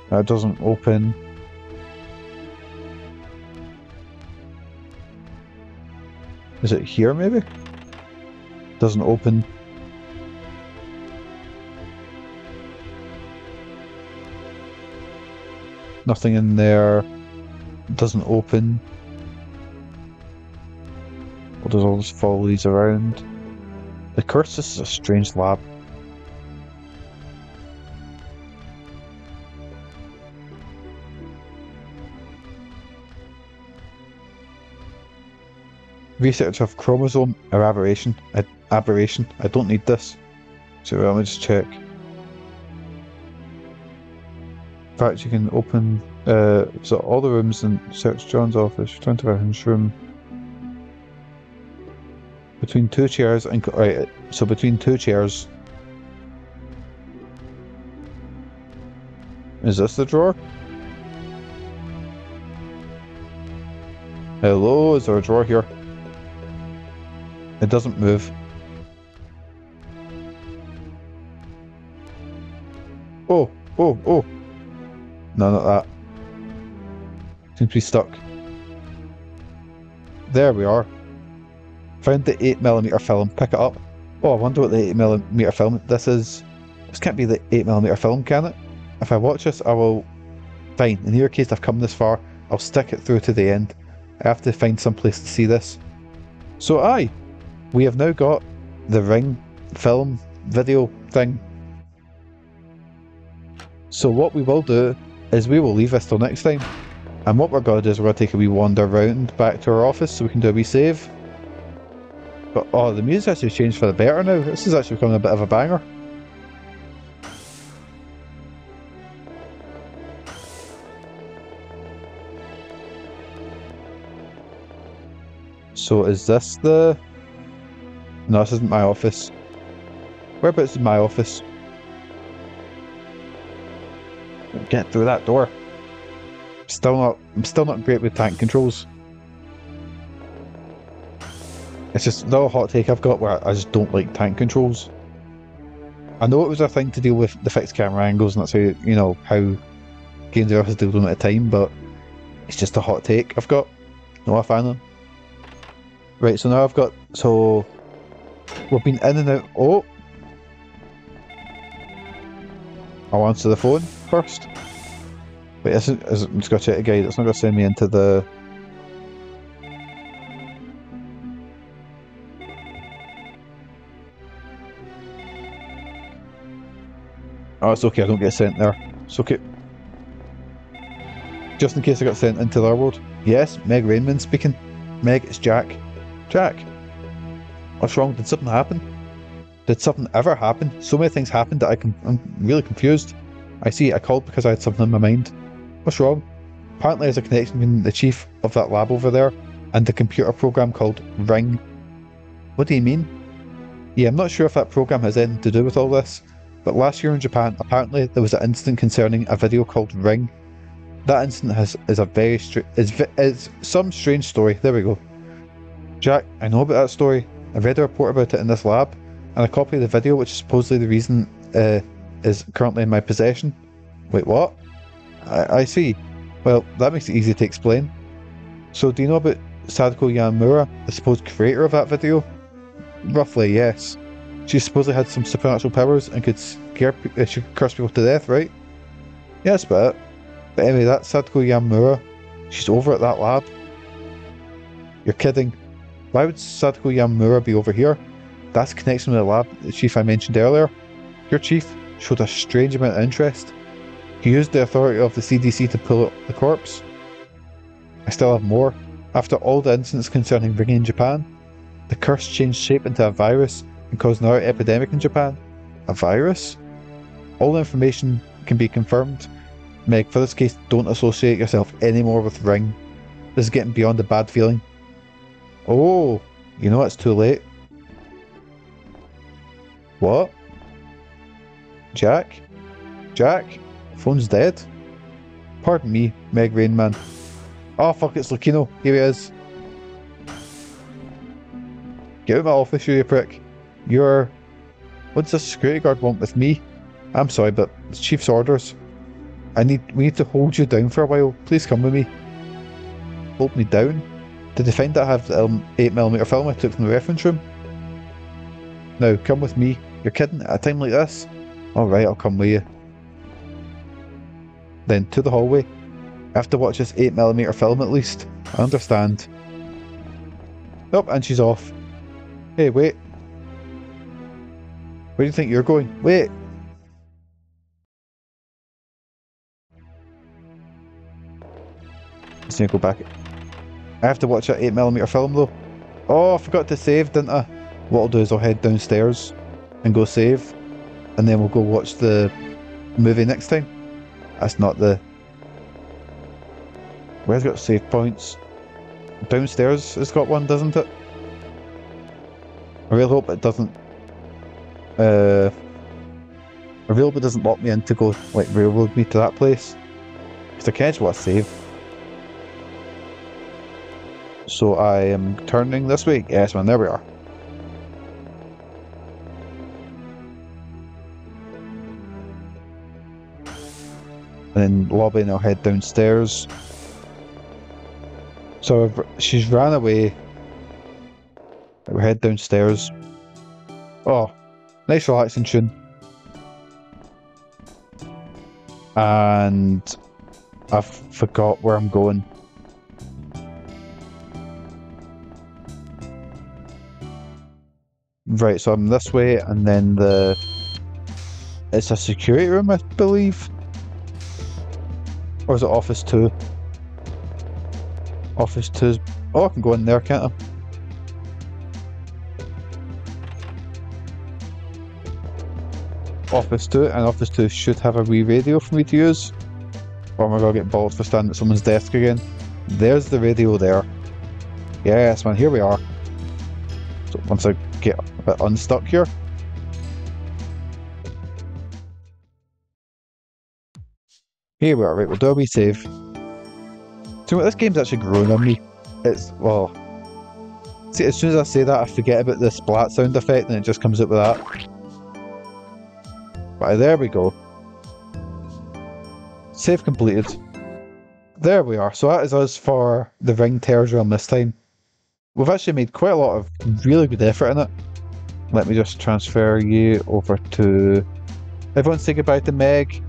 That doesn't open. Is it here maybe? Doesn't open. Nothing in there. Doesn't open. Well, there's all just follow these around. The curse, this is a strange lab. Research of chromosome or aberration. I don't need this. So let me just check. In fact, you can open so all the rooms and search John's office. Return to reference room. Between two chairs and right. So between two chairs. Is this the drawer? Hello, is there a drawer here? It doesn't move. Oh, oh, oh. No, not that. Seems to be stuck. There we are. Found the 8mm film. Pick it up. Oh, I wonder what the 8mm film this is. This can't be the 8mm film, can it? If I watch this, I will... Fine, in your case I've come this far, I'll stick it through to the end. I have to find some place to see this. So aye, we have now got the Ring film video thing. So what we will do is we will leave this till next time. And what we're going to do is we're going to take a wee wander around back to our office so we can do a wee save. But oh, the music's actually changed for the better now. This is actually becoming a bit of a banger. So is this the... No, this isn't my office. Whereabouts is my office? Get through that door. I'm still not great with tank controls. It's just another hot take I've got where I just don't like tank controls. I know it was a thing to deal with the fixed camera angles and that's how, you know, how games are dealt with at a time, but it's just a hot take I've got. Not a fan of. Right, so now I've got, so we've been in and out. Oh, I'll answer the phone first. Wait, I'm just going to check a guide. It's not going to send me into the... Oh, it's okay, I don't get sent there. It's okay. Just in case I got sent into their world. Yes, Meg Rainman speaking. Meg, it's Jack. Jack! What's wrong? Did something happen? Did something ever happen? So many things happened that I'm really confused. I see, I called because I had something in my mind. What's wrong? Apparently there's a connection between the chief of that lab over there and the computer program called Ring. What do you mean? Yeah, I'm not sure if that program has anything to do with all this, but last year in Japan, apparently there was an incident concerning a video called Ring. That incident is some strange story. There we go. Jack, I know about that story. I read a report about it in this lab, and a copy of the video, which is supposedly the reason is currently in my possession. Wait, what? I see. Well, that makes it easy to explain. So, do you know about Sadako Yamamura, the supposed creator of that video? Roughly, yes. She supposedly had some supernatural powers and could she could curse people to death, right? Yeah, that's about it. But anyway, that's Sadako Yamamura. She's over at that lab. You're kidding. Why would Sadako Yamamura be over here? That's connection with the lab, the chief I mentioned earlier. Your chief showed a strange amount of interest. He used the authority of the CDC to pull out the corpse. I still have more. After all the incidents concerning Ring in Japan, the curse changed shape into a virus and caused another epidemic in Japan. A virus? All the information can be confirmed. Meg, for this case, don't associate yourself anymore with Ring. This is getting beyond the bad feeling. Oh, you know it's too late. What? Jack? Jack? Phone's dead? Pardon me, Meg Rainman. Oh fuck, it's Lucchino. Here he is. Get out of my office, you prick. You're... What does the security guard want with me? I'm sorry, but it's Chief's orders. We need to hold you down for a while. Please come with me. Hold me down? Did they find that I have the 8mm film I took from the reference room? Now, come with me. You're kidding? At a time like this? Alright, I'll come with you. Then to the hallway. I have to watch this 8mm film at least. I understand. Oh, and she's off. Hey, wait. Where do you think you're going? Wait! Let's go back. I have to watch that 8mm film though. Oh, I forgot to save, didn't I? What I'll do is I'll head downstairs and go save. And then we'll go watch the movie next time. That's not the... Where's it got save points? Downstairs it's got one, doesn't it? I really hope it doesn't... I really hope it doesn't lock me in to go, like, railroad me to that place. Because I can't just want to save. So I am turning this way. Yes, man, there we are. And then lobby, and I'll head downstairs. So she's ran away. We'll head downstairs. Oh, nice relaxing tune. And I forgot where I'm going. Right, so I'm this way, and then it's a security room, I believe. Or is it office 2? Office 2's... Oh, I can go in there, can't I? Office 2, and Office 2 should have a wee radio for me to use. Or am I going to get balls for standing at someone's desk again? There's the radio there. Yes, man, here we are. So once I get a bit unstuck here. Here we are, right, we'll do a wee save. So you know what, this game's actually grown on me. It's, well... See, as soon as I say that, I forget about the splat sound effect and it just comes out with that. Right, there we go. Save completed. There we are, so that is us for the Ring Terrors Realm this time. We've actually made quite a lot of really good effort in it. Let me just transfer you over to... Everyone say goodbye to Meg.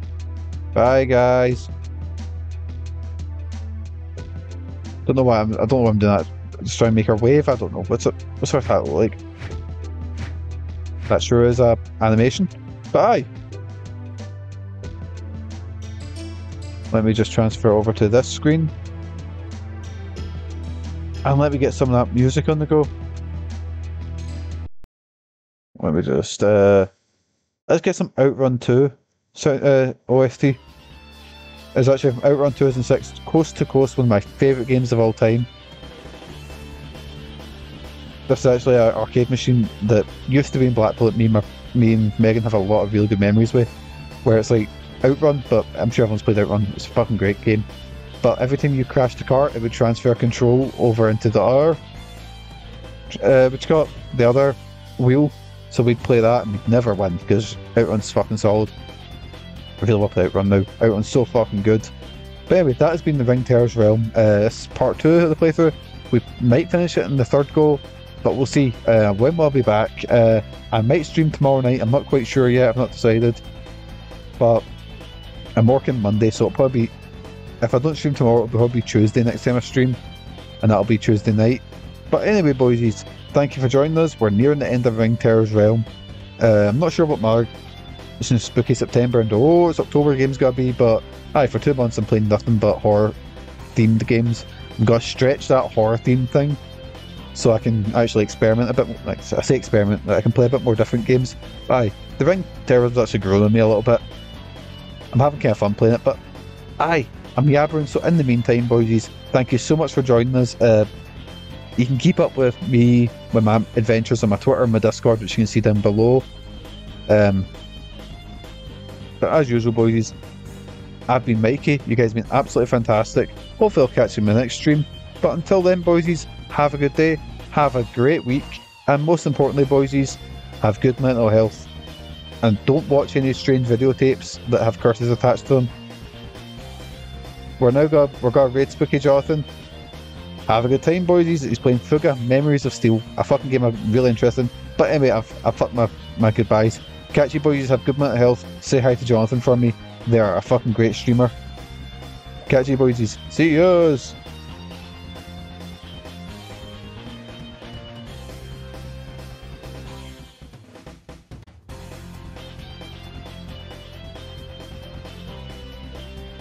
Bye guys. Don't know why I don't know why I'm doing that. Just trying to make her wave, I don't know. What's her hat look like? That sure is a animation. Bye. Let me just transfer over to this screen. And let me get some of that music on the go. Let me just let's get some Outrun 2 OST. It's actually Outrun 2006, Coast to Coast, one of my favourite games of all time. This is actually an arcade machine that used to be in Blackpool that me and Megan have a lot of really good memories with, where it's like Outrun, but I'm sure everyone's played Outrun. It's a fucking great game. But every time you crashed the car, it would transfer control over into the other, the other wheel. So we'd play that and we'd never win because Outrun's fucking solid. I really love Outrun now. Outrun's so fucking good. But anyway, that has been the Ring Terrors Realm. This is part 2 of the playthrough. We might finish it in the third go, but we'll see. When will I be back? I might stream tomorrow night. I'm not quite sure yet. I've not decided. But I'm working Monday, so it'll probably be... If I don't stream tomorrow, it'll probably be Tuesday next time I stream. And that'll be Tuesday night. But anyway, boysies, thank you for joining us. We're nearing the end of Ring Terrors Realm. I'm not sure what my spooky September and it's October game's gotta be, but aye, for 2 months I'm playing nothing but horror themed games. I'm gonna stretch that horror theme thing so I can actually experiment a bit more. Like I say experiment, I can play a bit more different games. Aye, the Ring Terrors actually grown on me a little bit. I'm having kind of fun playing it, but aye, I'm yabbering. So in the meantime, boysies, thank you so much for joining us. You can keep up with me, with my adventures on my Twitter and my Discord, which you can see down below. But as usual, boys, I've been Mikey. You guys have been absolutely fantastic. Hopefully I'll catch you in my next stream. But until then, boysies, have a good day, have a great week, and most importantly, boysies, have good mental health. And don't watch any strange videotapes that have curses attached to them. We're going to raid Spooky Jonathan. Have a good time, boysies. He's playing Fuga, Memories of Steel. A fucking game I'm really interested in. But anyway, I've fucked my goodbyes. Catch you, boys. Have good mental health. Say hi to Jonathan for me. They're a fucking great streamer. Catch you, boys. See yous.